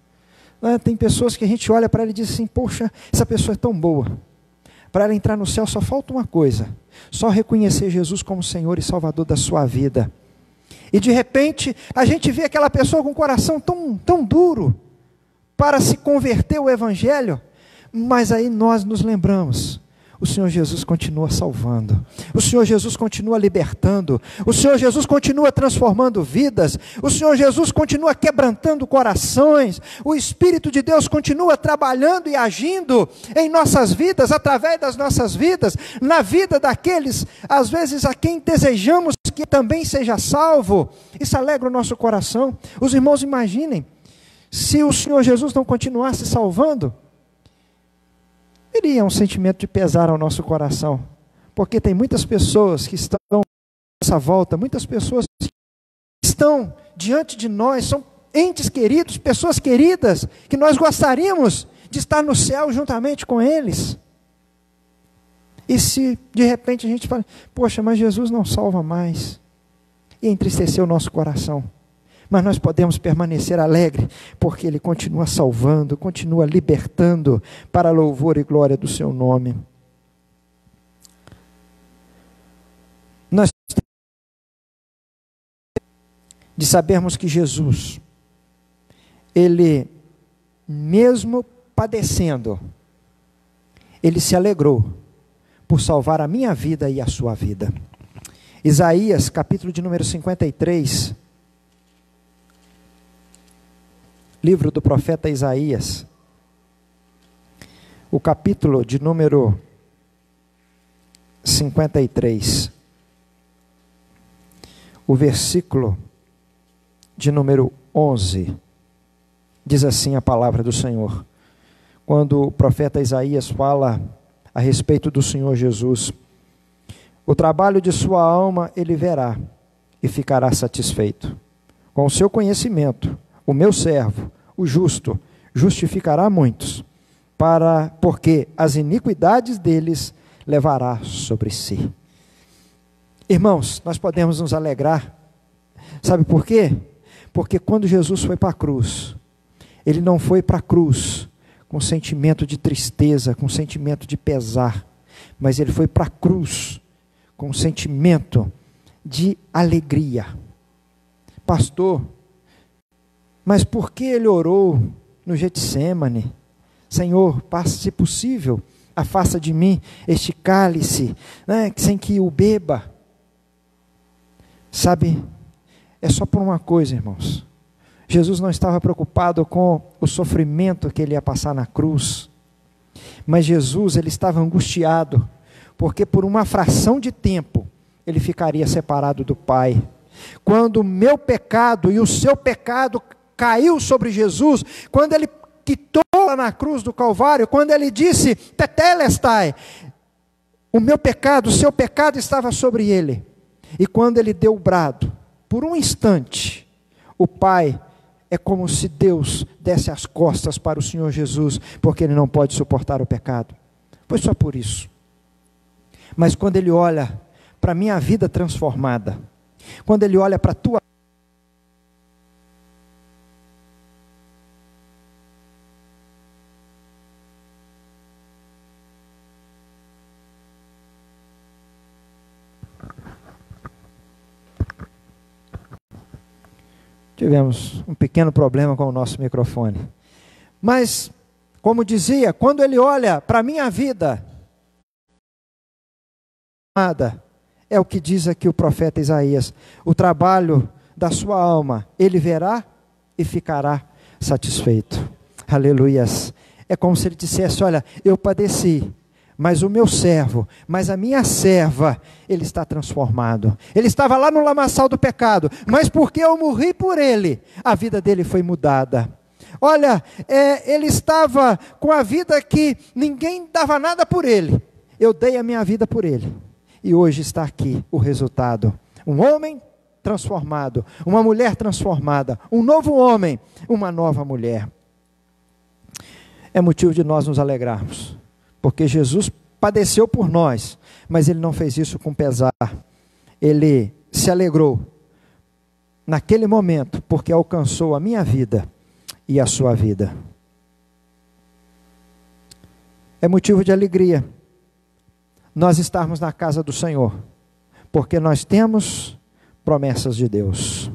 tem pessoas que a gente olha para ela e diz assim: poxa, essa pessoa é tão boa, para ela entrar no céu só falta uma coisa, só reconhecer Jesus como Senhor e Salvador da sua vida. E de repente a gente vê aquela pessoa com o coração tão duro para se converter ao Evangelho, mas aí nós nos lembramos: o Senhor Jesus continua salvando, o Senhor Jesus continua libertando, o Senhor Jesus continua transformando vidas, o Senhor Jesus continua quebrantando corações, o Espírito de Deus continua trabalhando e agindo em nossas vidas, através das nossas vidas, na vida daqueles, às vezes, a quem desejamos que também seja salvo. Isso alegra o nosso coração. Os irmãos, imaginem, se o Senhor Jesus não continuasse salvando, viria um sentimento de pesar ao nosso coração, porque tem muitas pessoas que estão à nossa volta, muitas pessoas que estão diante de nós, são entes queridos, pessoas queridas, que nós gostaríamos de estar no céu juntamente com eles. E se de repente a gente fala: poxa, mas Jesus não salva mais, e entristeceu o nosso coração. Mas nós podemos permanecer alegre, porque Ele continua salvando, continua libertando, para louvor e glória do Seu nome. Nós temos de sabermos que Jesus, Ele, mesmo padecendo, Ele se alegrou por salvar a minha vida e a sua vida. Isaías, capítulo de número 53, livro do profeta Isaías, o capítulo de número 53, o versículo de número 11, Diz assim a palavra do Senhor. Quando o profeta Isaías fala a respeito do Senhor Jesus, o trabalho de sua alma ele verá e ficará satisfeito. Com o seu conhecimento, o meu servo, o justo, justificará muitos, porque as iniquidades deles levará sobre si. Irmãos, nós podemos nos alegrar. Sabe por quê? Porque quando Jesus foi para a cruz, ele não foi para a cruz com sentimento de tristeza, com sentimento de pesar, mas ele foi para a cruz com sentimento de alegria. Pastor, mas por que ele orou no Getsêmani? Senhor, se possível, afasta de mim este cálice, né, sem que o beba. Sabe, é só por uma coisa, irmãos. Jesus não estava preocupado com o sofrimento que ele ia passar na cruz, mas Jesus, ele estava angustiado, porque por uma fração de tempo, ele ficaria separado do Pai. Quando o meu pecado e o seu pecado caiu sobre Jesus, quando ele quitou lá na cruz do Calvário, quando ele disse, tetelestai, o meu pecado, o seu pecado estava sobre ele. E quando ele deu o brado, por um instante, o Pai, é como se Deus desse as costas para o Senhor Jesus, porque ele não pode suportar o pecado. Foi só por isso. Mas quando ele olha para a minha vida transformada, quando ele olha para a tua tivemos um pequeno problema com o nosso microfone. Mas, como dizia, quando ele olha para a minha vida, é o que diz aqui o profeta Isaías, o trabalho da sua alma, ele verá e ficará satisfeito. Aleluias. É como se ele dissesse, olha, eu padeci, mas o meu servo, mas a minha serva, ele está transformado. Ele estava lá no lamaçal do pecado, mas porque eu morri por ele, a vida dele foi mudada. Olha, ele estava com a vida que ninguém dava nada por ele. Eu dei a minha vida por ele. E hoje está aqui o resultado. Um homem transformado, uma mulher transformada, um novo homem, uma nova mulher. É motivo de nós nos alegrarmos, porque Jesus padeceu por nós, mas ele não fez isso com pesar. Ele se alegrou naquele momento, porque alcançou a minha vida e a sua vida. É motivo de alegria nós estarmos na casa do Senhor, porque nós temos promessas de Deus.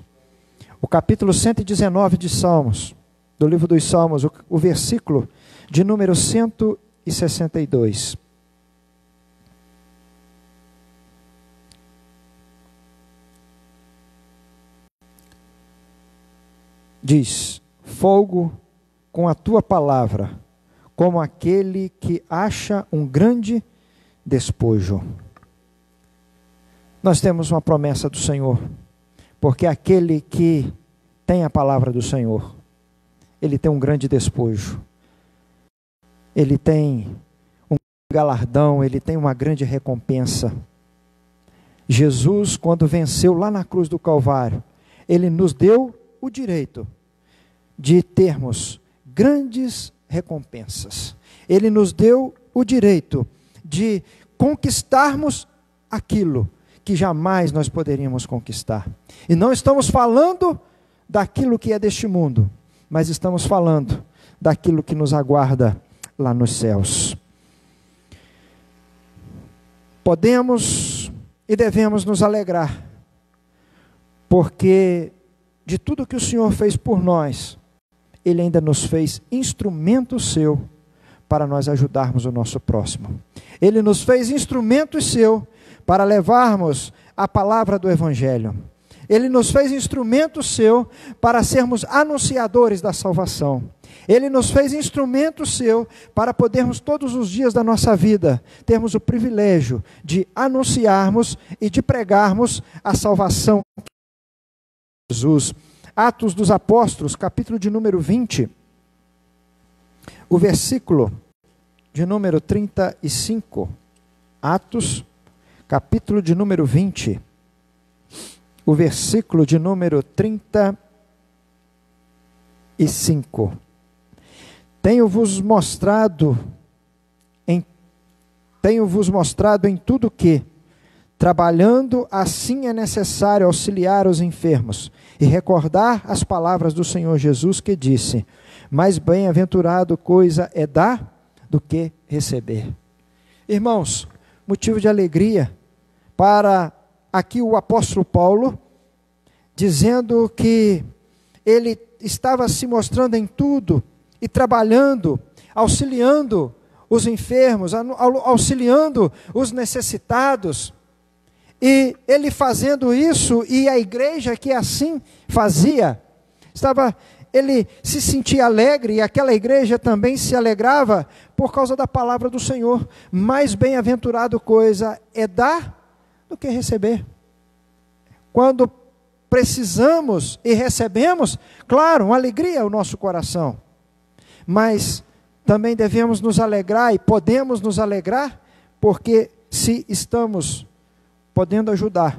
O capítulo 119 de Salmos, do livro dos Salmos, o versículo de número 162. Diz, folgo com a tua palavra, como aquele que acha um grande despojo. Nós temos uma promessa do Senhor, porque aquele que tem a palavra do Senhor, ele tem um grande despojo, ele tem um galardão, ele tem uma grande recompensa. Jesus, quando venceu lá na cruz do Calvário, ele nos deu o direito de termos grandes recompensas. Ele nos deu o direito de conquistarmos aquilo que jamais nós poderíamos conquistar. E não estamos falando daquilo que é deste mundo, mas estamos falando daquilo que nos aguarda lá nos céus. Podemos e devemos nos alegrar, porque de tudo que o Senhor fez por nós, Ele ainda nos fez instrumento seu para nós ajudarmos o nosso próximo. Ele nos fez instrumento seu para levarmos a palavra do Evangelho. Ele nos fez instrumento seu para sermos anunciadores da salvação. Ele nos fez instrumento seu para podermos todos os dias da nossa vida termos o privilégio de anunciarmos e de pregarmos a salvação de Jesus. Atos dos Apóstolos, capítulo de número 20, o versículo de número 35, Atos, capítulo de número 20, o versículo de número 35. Tenho-vos mostrado em tudo que, trabalhando assim é necessário auxiliar os enfermos e recordar as palavras do Senhor Jesus que disse: mais bem-aventurado coisa é dar do que receber. Irmãos, motivo de alegria para aqui o apóstolo Paulo, dizendo que ele estava se mostrando em tudo e trabalhando, auxiliando os enfermos, auxiliando os necessitados, e ele fazendo isso, e a igreja que assim fazia, ele se sentia alegre, e aquela igreja também se alegrava por causa da palavra do Senhor. Mais bem-aventurado coisa é dar do que receber. Quando precisamos e recebemos, claro, uma alegria é o nosso coração, mas também devemos nos alegrar e podemos nos alegrar, porque se estamos podendo ajudar,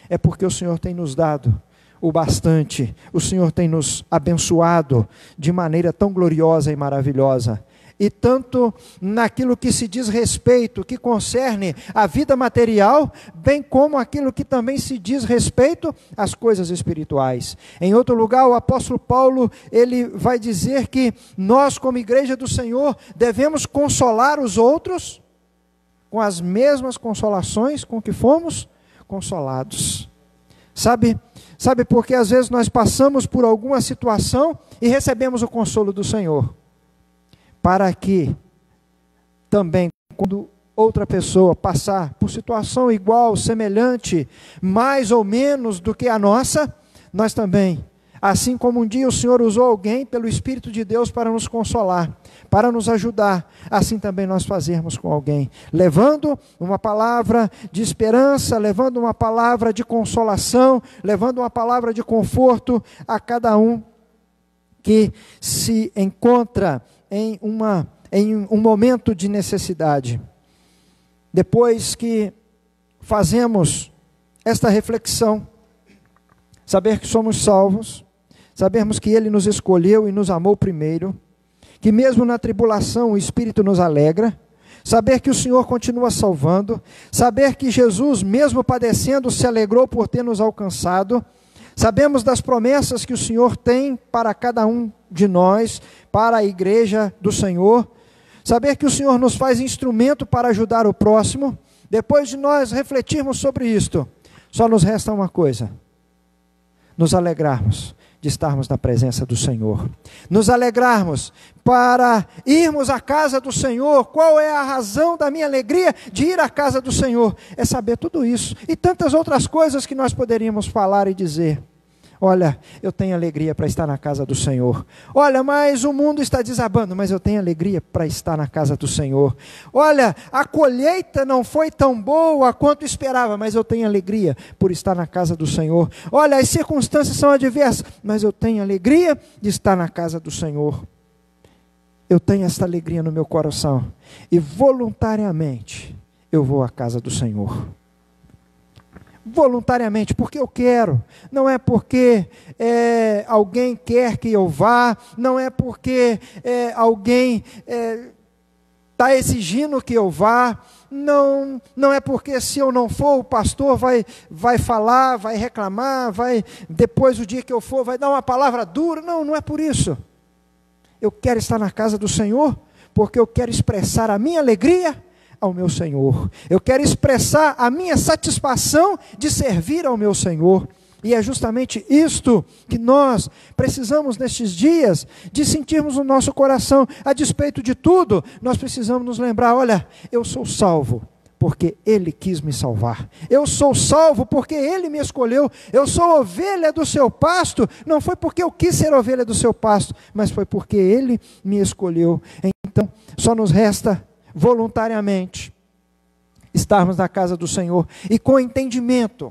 é porque o Senhor tem nos dado o bastante, o Senhor tem nos abençoado de maneira tão gloriosa e maravilhosa. E tanto naquilo que se diz respeito, que concerne a vida material, bem como aquilo que também se diz respeito às coisas espirituais. Em outro lugar, o apóstolo Paulo, ele vai dizer que nós, como igreja do Senhor, devemos consolar os outros com as mesmas consolações com que fomos consolados. Sabe porque às vezes nós passamos por alguma situação e recebemos o consolo do Senhor, para que também, quando outra pessoa passar por situação igual, semelhante, mais ou menos do que a nossa, nós também, assim como um dia o Senhor usou alguém pelo Espírito de Deus para nos consolar, para nos ajudar, assim também nós fazermos com alguém, levando uma palavra de esperança, levando uma palavra de consolação, levando uma palavra de conforto a cada um que se encontra em um momento de necessidade. Depois que fazemos esta reflexão, saber que somos salvos, sabermos que Ele nos escolheu e nos amou primeiro, que mesmo na tribulação o Espírito nos alegra, saber que o Senhor continua salvando, saber que Jesus, mesmo padecendo, se alegrou por ter nos alcançado. Sabemos das promessas que o Senhor tem para cada um de nós, para a igreja do Senhor. Saber que o Senhor nos faz instrumento para ajudar o próximo. Depois de nós refletirmos sobre isto, só nos resta uma coisa: nos alegrarmos de estarmos na presença do Senhor. Nos alegrarmos para irmos à casa do Senhor. Qual é a razão da minha alegria de ir à casa do Senhor? É saber tudo isso e tantas outras coisas que nós poderíamos falar e dizer. Olha, eu tenho alegria para estar na casa do Senhor. Olha, mas o mundo está desabando, mas eu tenho alegria para estar na casa do Senhor. Olha, a colheita não foi tão boa quanto esperava, mas eu tenho alegria por estar na casa do Senhor. Olha, as circunstâncias são adversas, mas eu tenho alegria de estar na casa do Senhor. Eu tenho esta alegria no meu coração e voluntariamente eu vou à casa do Senhor. Voluntariamente, porque eu quero, não é porque alguém quer que eu vá, não é porque alguém está exigindo que eu vá, não é porque se eu não for o pastor vai falar, vai reclamar, depois o dia que eu for vai dar uma palavra dura, não é por isso. Eu quero estar na casa do Senhor, porque eu quero expressar a minha alegria ao meu Senhor. Eu quero expressar a minha satisfação de servir ao meu Senhor. E é justamente isto que nós precisamos nestes dias, de sentirmos no nosso coração. A despeito de tudo, nós precisamos nos lembrar: olha, eu sou salvo porque Ele quis me salvar. Eu sou salvo porque Ele me escolheu. Eu sou ovelha do seu pasto, não foi porque eu quis ser ovelha do seu pasto, mas foi porque Ele me escolheu. Então, só nos resta voluntariamente estarmos na casa do Senhor e com entendimento,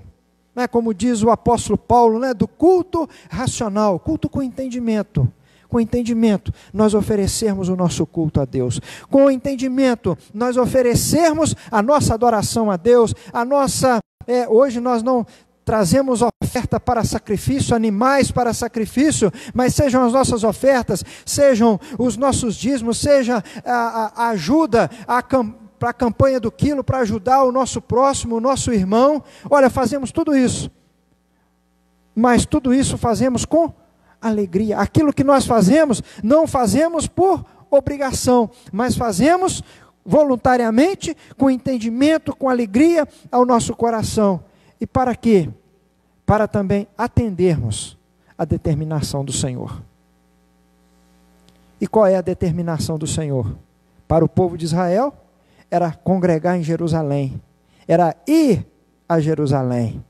como diz o apóstolo Paulo, do culto racional, culto com entendimento, com entendimento, nós oferecermos o nosso culto a Deus. Com entendimento, nós oferecermos a nossa adoração a Deus, hoje nós não trazemos oferta para sacrifício, animais para sacrifício, mas sejam as nossas ofertas, sejam os nossos dízimos, seja a ajuda para a campanha do quilo, para ajudar o nosso próximo, o nosso irmão. Olha, fazemos tudo isso, mas tudo isso fazemos com alegria. Aquilo que nós fazemos, não fazemos por obrigação, mas fazemos voluntariamente, com entendimento, com alegria ao nosso coração. E para quê? Para também atendermos a determinação do Senhor. E qual é a determinação do Senhor? Para o povo de Israel, era congregar em Jerusalém, era ir a Jerusalém,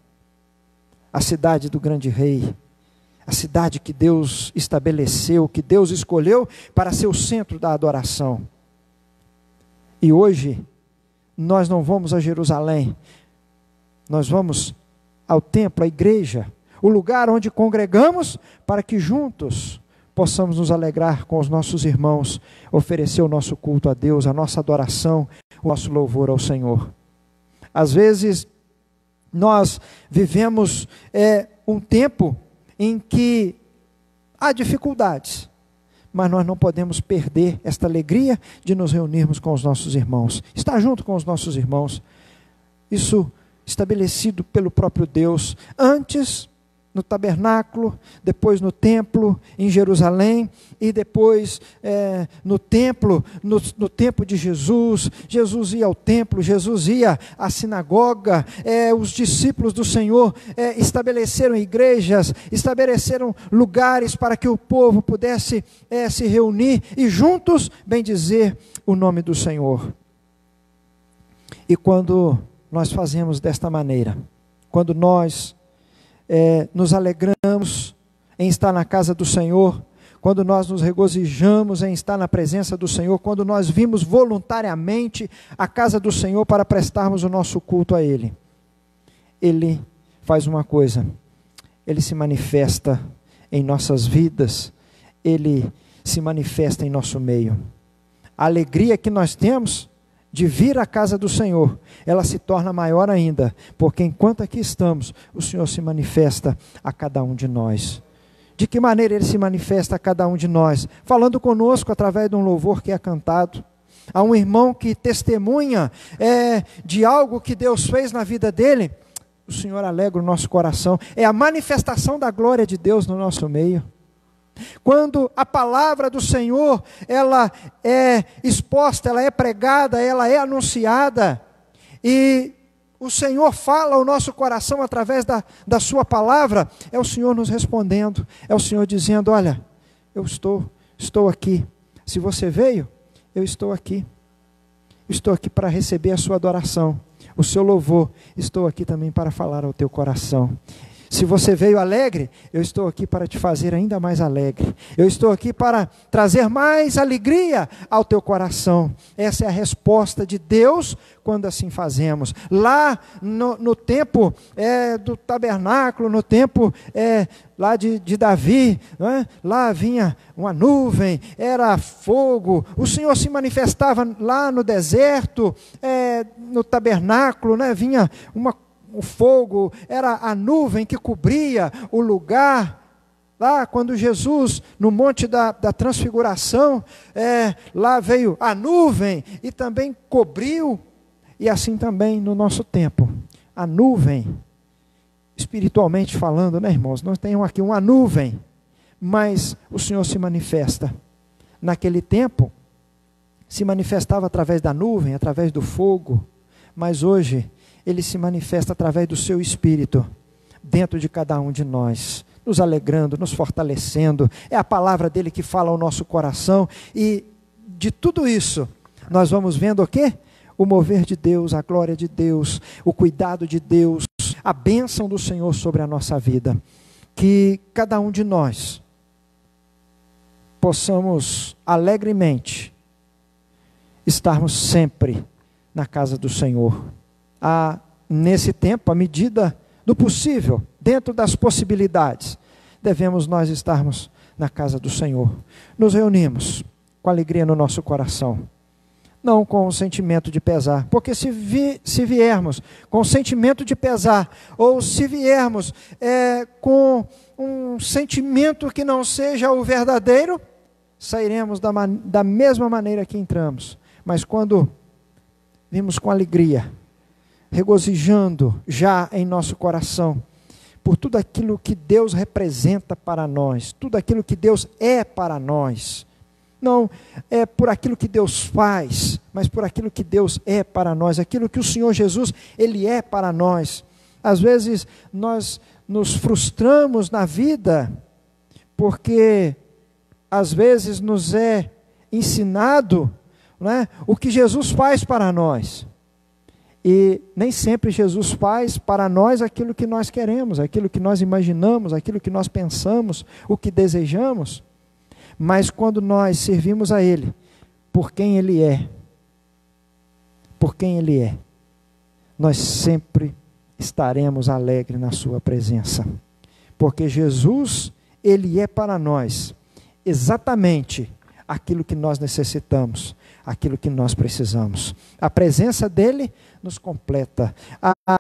a cidade do grande rei, a cidade que Deus estabeleceu, que Deus escolheu para ser o centro da adoração. E hoje, nós não vamos a Jerusalém, nós vamos ao templo, à igreja, o lugar onde congregamos, para que juntos possamos nos alegrar com os nossos irmãos, oferecer o nosso culto a Deus, a nossa adoração, o nosso louvor ao Senhor. Às vezes, nós vivemos um tempo em que há dificuldades, mas nós não podemos perder esta alegria de nos reunirmos com os nossos irmãos, estar junto com os nossos irmãos. Isso estabelecido pelo próprio Deus, antes no tabernáculo, depois no templo em Jerusalém, e depois no templo de Jesus. Jesus ia ao templo, Jesus ia à sinagoga, os discípulos do Senhor estabeleceram igrejas, estabeleceram lugares para que o povo pudesse se reunir e juntos bendizer o nome do Senhor. E quando nós fazemos desta maneira, quando nós nos alegramos em estar na casa do Senhor, quando nós nos regozijamos em estar na presença do Senhor, quando nós vimos voluntariamente a casa do Senhor para prestarmos o nosso culto a Ele, Ele faz uma coisa, Ele se manifesta em nossas vidas, Ele se manifesta em nosso meio. A alegria que nós temos de vir à casa do Senhor, ela se torna maior ainda, porque enquanto aqui estamos, o Senhor se manifesta a cada um de nós. De que maneira Ele se manifesta a cada um de nós? Falando conosco através de um louvor que é cantado. Há um irmão que testemunha de algo que Deus fez na vida dele, o Senhor alegra o nosso coração, é a manifestação da glória de Deus no nosso meio. Quando a palavra do Senhor, ela é exposta, ela é pregada, ela é anunciada, e o Senhor fala ao nosso coração através da sua palavra, é o Senhor nos respondendo, é o Senhor dizendo: olha, eu estou aqui, se você veio, eu estou aqui para receber a sua adoração, o seu louvor, estou aqui também para falar ao teu coração. Se você veio alegre, eu estou aqui para te fazer ainda mais alegre. Eu estou aqui para trazer mais alegria ao teu coração. Essa é a resposta de Deus quando assim fazemos. Lá no tempo do tabernáculo, no tempo lá de Davi, não é? Lá vinha uma nuvem, era fogo. O Senhor se manifestava lá no deserto, no tabernáculo, né? Vinha o fogo, era a nuvem que cobria o lugar. Lá quando Jesus, no monte da transfiguração, lá veio a nuvem e também cobriu. E assim também no nosso tempo, a nuvem, espiritualmente falando, né, irmãos? Nós temos aqui uma nuvem, mas o Senhor se manifesta. Naquele tempo, se manifestava através da nuvem, através do fogo, mas hoje Ele se manifesta através do seu Espírito, dentro de cada um de nós, nos alegrando, nos fortalecendo. É a palavra dele que fala ao nosso coração, e de tudo isso, nós vamos vendo o quê? O mover de Deus, a glória de Deus, o cuidado de Deus, a bênção do Senhor sobre a nossa vida. Que cada um de nós possamos alegremente estarmos sempre na casa do Senhor. Nesse tempo, à medida do possível, dentro das possibilidades, devemos nós estarmos na casa do Senhor. Nos reunimos com alegria no nosso coração, não com um sentimento de pesar, porque se viermos com sentimento de pesar, ou se viermos com um sentimento que não seja o verdadeiro, sairemos da mesma maneira que entramos. Mas quando vimos com alegria, regozijando já em nosso coração, por tudo aquilo que Deus representa para nós, tudo aquilo que Deus é para nós, não é por aquilo que Deus faz, mas por aquilo que Deus é para nós, aquilo que o Senhor Jesus, Ele é para nós. Às vezes nós nos frustramos na vida, porque às vezes nos é ensinado, né, o que Jesus faz para nós. E nem sempre Jesus faz para nós aquilo que nós queremos, aquilo que nós imaginamos, aquilo que nós pensamos, o que desejamos. Mas quando nós servimos a Ele, por quem Ele é, nós sempre estaremos alegres na sua presença. Porque Jesus, Ele é para nós exatamente aquilo que nós necessitamos, aquilo que nós precisamos. A presença dEle nos completa. A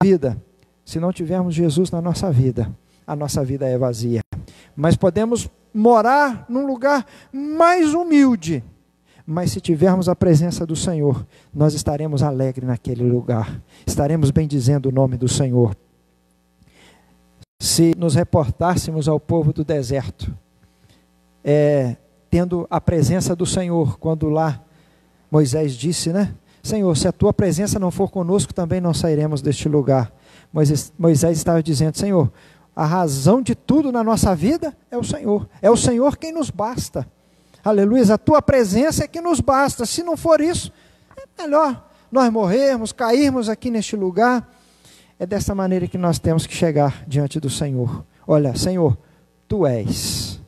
vida, se não tivermos Jesus na nossa vida, a nossa vida é vazia. Mas podemos morar num lugar mais humilde, mas se tivermos a presença do Senhor, nós estaremos alegres naquele lugar, estaremos bendizendo o nome do Senhor. Se nos reportássemos ao povo do deserto, tendo a presença do Senhor, quando lá Moisés disse, né? Senhor, se a tua presença não for conosco, também não sairemos deste lugar. Moisés estava dizendo, Senhor, a razão de tudo na nossa vida é o Senhor quem nos basta. Aleluia, a tua presença é que nos basta. Se não for isso, é melhor nós morrermos, cairmos aqui neste lugar. É dessa maneira que nós temos que chegar diante do Senhor. Olha, Senhor, tu és,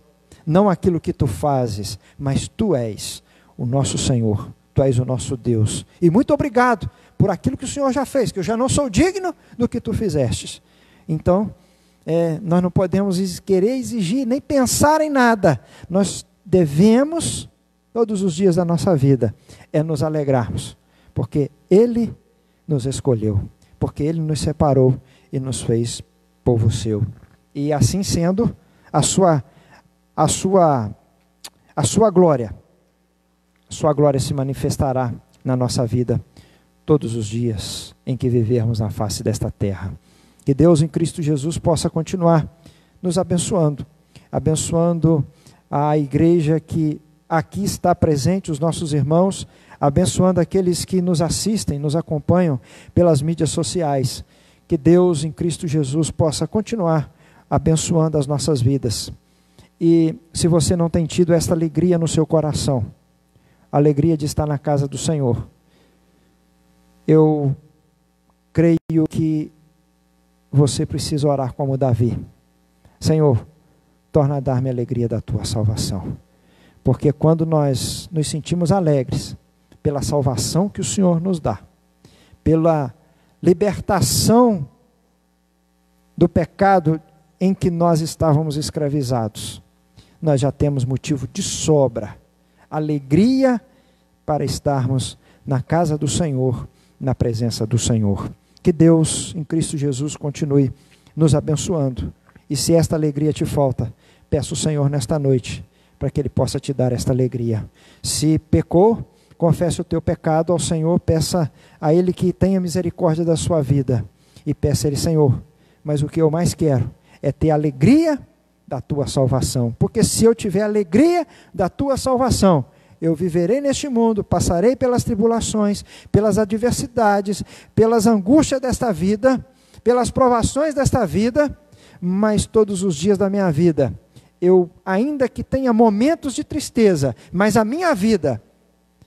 não aquilo que tu fazes, mas tu és o nosso Senhor, tu és o nosso Deus. E muito obrigado por aquilo que o Senhor já fez, que eu já não sou digno do que tu fizestes. Então, nós não podemos querer exigir, nem pensar em nada. Nós devemos, todos os dias da nossa vida, nos alegrarmos, porque Ele nos escolheu, porque Ele nos separou e nos fez povo seu. E assim sendo, a sua glória se manifestará na nossa vida todos os dias em que vivermos na face desta terra. Que Deus em Cristo Jesus possa continuar nos abençoando a igreja que aqui está presente, os nossos irmãos, abençoando aqueles que nos assistem, nos acompanham pelas mídias sociais. Que Deus em Cristo Jesus possa continuar abençoando as nossas vidas. E se você não tem tido esta alegria no seu coração, a alegria de estar na casa do Senhor, eu creio que você precisa orar como Davi. Senhor, torna a dar-me a alegria da tua salvação. Porque quando nós nos sentimos alegres pela salvação que o Senhor nos dá, pela libertação do pecado em que nós estávamos escravizados, nós já temos motivo de sobra, alegria para estarmos na casa do Senhor, na presença do Senhor. Que Deus em Cristo Jesus continue nos abençoando. E se esta alegria te falta, peço ao Senhor nesta noite, para que Ele possa te dar esta alegria. Se pecou, confesse o teu pecado ao Senhor, peça a Ele que tenha misericórdia da sua vida. E peça a Ele, Senhor, mas o que eu mais quero é ter alegria da tua salvação. Porque se eu tiver alegria da tua salvação, eu viverei neste mundo, passarei pelas tribulações, pelas adversidades, pelas angústias desta vida, pelas provações desta vida, mas todos os dias da minha vida, eu, ainda que tenha momentos de tristeza, mas a minha vida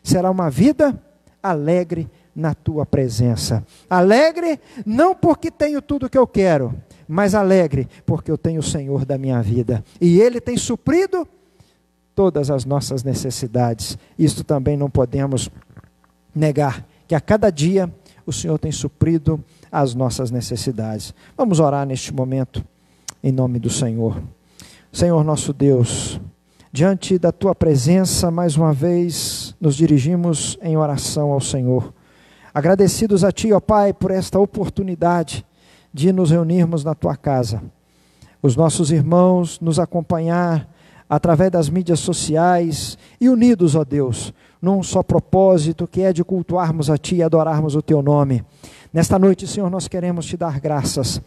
será uma vida alegre na tua presença. Alegre não porque tenho tudo o que eu quero, mas alegre porque eu tenho o Senhor da minha vida. E Ele tem suprido todas as nossas necessidades. Isto também não podemos negar, que a cada dia o Senhor tem suprido as nossas necessidades. Vamos orar neste momento, em nome do Senhor. Senhor nosso Deus, diante da Tua presença, mais uma vez, nos dirigimos em oração ao Senhor. Agradecidos a Ti, ó Pai, por esta oportunidade de nos reunirmos na Tua casa. Os nossos irmãos nos acompanhar através das mídias sociais e unidos, ó Deus, num só propósito, que é de cultuarmos a Ti e adorarmos o Teu nome. Nesta noite, Senhor, nós queremos Te dar graças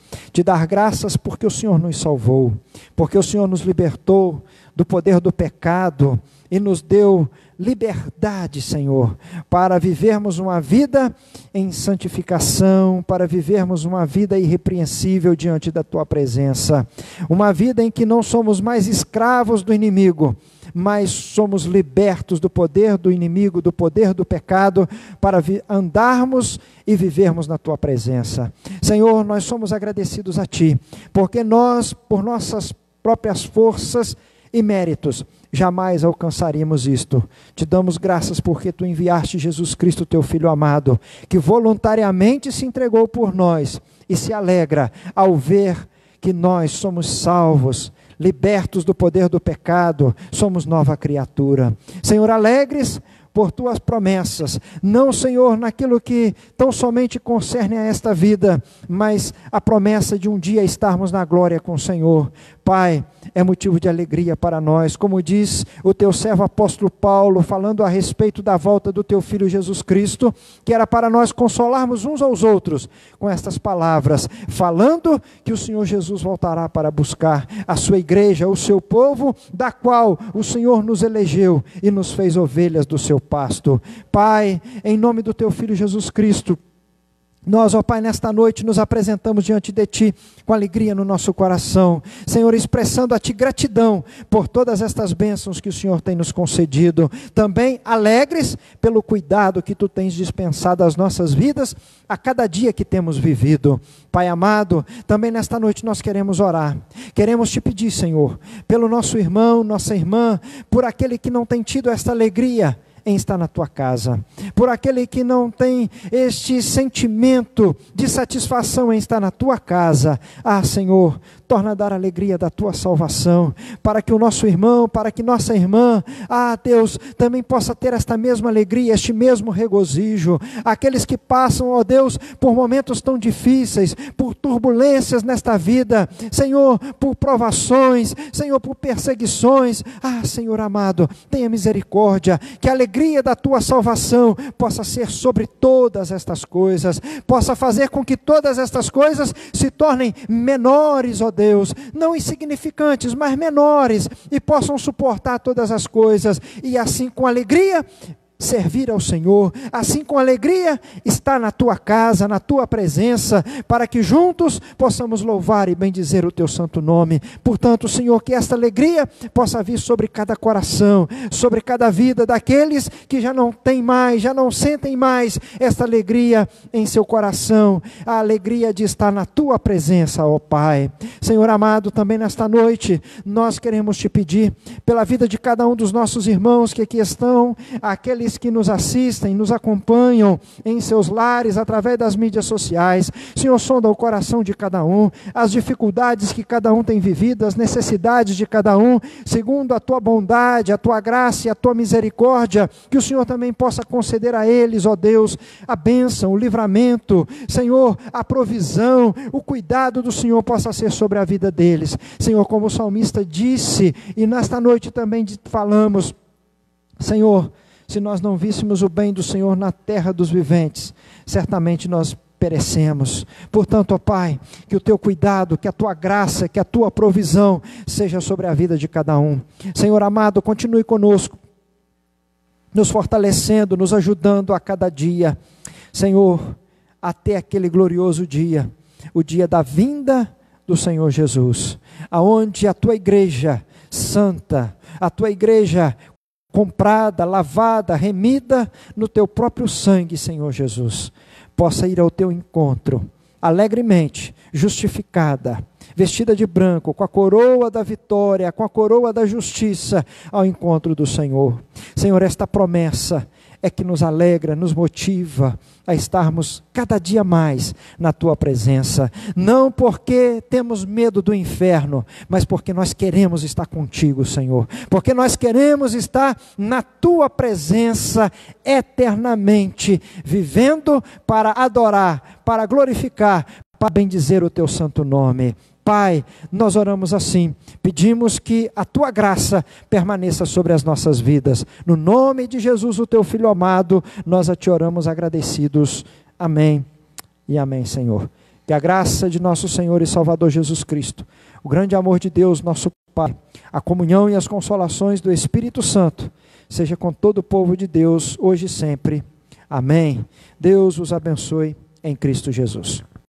porque o Senhor nos salvou, porque o Senhor nos libertou do poder do pecado e nos deu liberdade, Senhor, para vivermos uma vida em santificação, para vivermos uma vida irrepreensível diante da Tua presença, uma vida em que não somos mais escravos do inimigo, mas somos libertos do poder do inimigo, do poder do pecado, para andarmos e vivermos na Tua presença. Senhor, nós somos agradecidos a Ti, porque nós, por nossas próprias forças e méritos, jamais alcançaríamos isto. Te damos graças porque Tu enviaste Jesus Cristo, Teu Filho amado, que voluntariamente se entregou por nós e se alegra ao ver que nós somos salvos, libertos do poder do pecado, somos nova criatura. Senhor, alegres por Tuas promessas, não, Senhor, naquilo que tão somente concerne a esta vida, mas a promessa de um dia estarmos na glória com o Senhor. Pai, é motivo de alegria para nós, como diz o Teu servo apóstolo Paulo, falando a respeito da volta do Teu Filho Jesus Cristo, que era para nós consolarmos uns aos outros, com estas palavras, falando que o Senhor Jesus voltará para buscar a sua igreja, o seu povo, da qual o Senhor nos elegeu e nos fez ovelhas do seu pasto. Pai, em nome do Teu Filho Jesus Cristo, nós, ó Pai, nesta noite nos apresentamos diante de Ti com alegria no nosso coração, Senhor, expressando a Ti gratidão por todas estas bênçãos que o Senhor tem nos concedido, também alegres pelo cuidado que Tu tens dispensado às nossas vidas a cada dia que temos vivido. Pai amado, também nesta noite nós queremos orar, queremos Te pedir, Senhor, pelo nosso irmão, nossa irmã, por aquele que não tem tido esta alegria em estar na Tua casa, por aquele que não tem este sentimento de satisfação em estar na Tua casa. Senhor, torna a dar a alegria da Tua salvação, para que o nosso irmão, para que nossa irmã, Deus, também possa ter esta mesma alegria, este mesmo regozijo. Aqueles que passam, ó Deus, por momentos tão difíceis, por turbulências nesta vida, Senhor, por provações, Senhor, por perseguições, Senhor amado, tenha misericórdia, que a alegria da Tua salvação possa ser sobre todas estas coisas, possa fazer com que todas estas coisas se tornem menores, ó Deus, não insignificantes, mas menores, e possam suportar todas as coisas, e assim com alegria servir ao Senhor, assim com alegria estar na Tua casa, na Tua presença, para que juntos possamos louvar e bendizer o Teu santo nome. Portanto, Senhor, que esta alegria possa vir sobre cada coração, sobre cada vida daqueles que já não têm mais, já não sentem mais esta alegria em seu coração, a alegria de estar na Tua presença, ó Pai. Senhor amado, também nesta noite nós queremos Te pedir pela vida de cada um dos nossos irmãos que aqui estão, aqueles que nos assistem, nos acompanham em seus lares, através das mídias sociais. Senhor, sonda o coração de cada um, as dificuldades que cada um tem vivido, as necessidades de cada um, segundo a Tua bondade, a Tua graça e a Tua misericórdia, que o Senhor também possa conceder a eles, ó Deus, a bênção, o livramento, Senhor, a provisão, o cuidado do Senhor possa ser sobre a vida deles. Senhor, como o salmista disse, e nesta noite também falamos, Senhor, se nós não víssemos o bem do Senhor na terra dos viventes, certamente nós perecemos. Portanto, ó Pai, que o Teu cuidado, que a Tua graça, que a Tua provisão seja sobre a vida de cada um. Senhor amado, continue conosco, nos fortalecendo, nos ajudando a cada dia, Senhor, até aquele glorioso dia, o dia da vinda do Senhor Jesus, aonde a Tua igreja santa, a Tua igreja comprada, lavada, remida no Teu próprio sangue, Senhor Jesus, possa ir ao Teu encontro, alegremente, justificada, vestida de branco, com a coroa da vitória, com a coroa da justiça, ao encontro do Senhor. Senhor, esta promessa é que nos alegra, nos motiva a estarmos cada dia mais na Tua presença. Não porque temos medo do inferno, mas porque nós queremos estar contigo, Senhor. Porque nós queremos estar na Tua presença eternamente, vivendo para adorar, para glorificar, para bendizer o Teu santo nome. Pai, nós oramos assim, pedimos que a Tua graça permaneça sobre as nossas vidas. No nome de Jesus, o Teu Filho amado, nós a Te oramos agradecidos. Amém e amém, Senhor. Que a graça de nosso Senhor e Salvador Jesus Cristo, o grande amor de Deus, nosso Pai, a comunhão e as consolações do Espírito Santo, seja com todo o povo de Deus, hoje e sempre. Amém. Deus os abençoe em Cristo Jesus.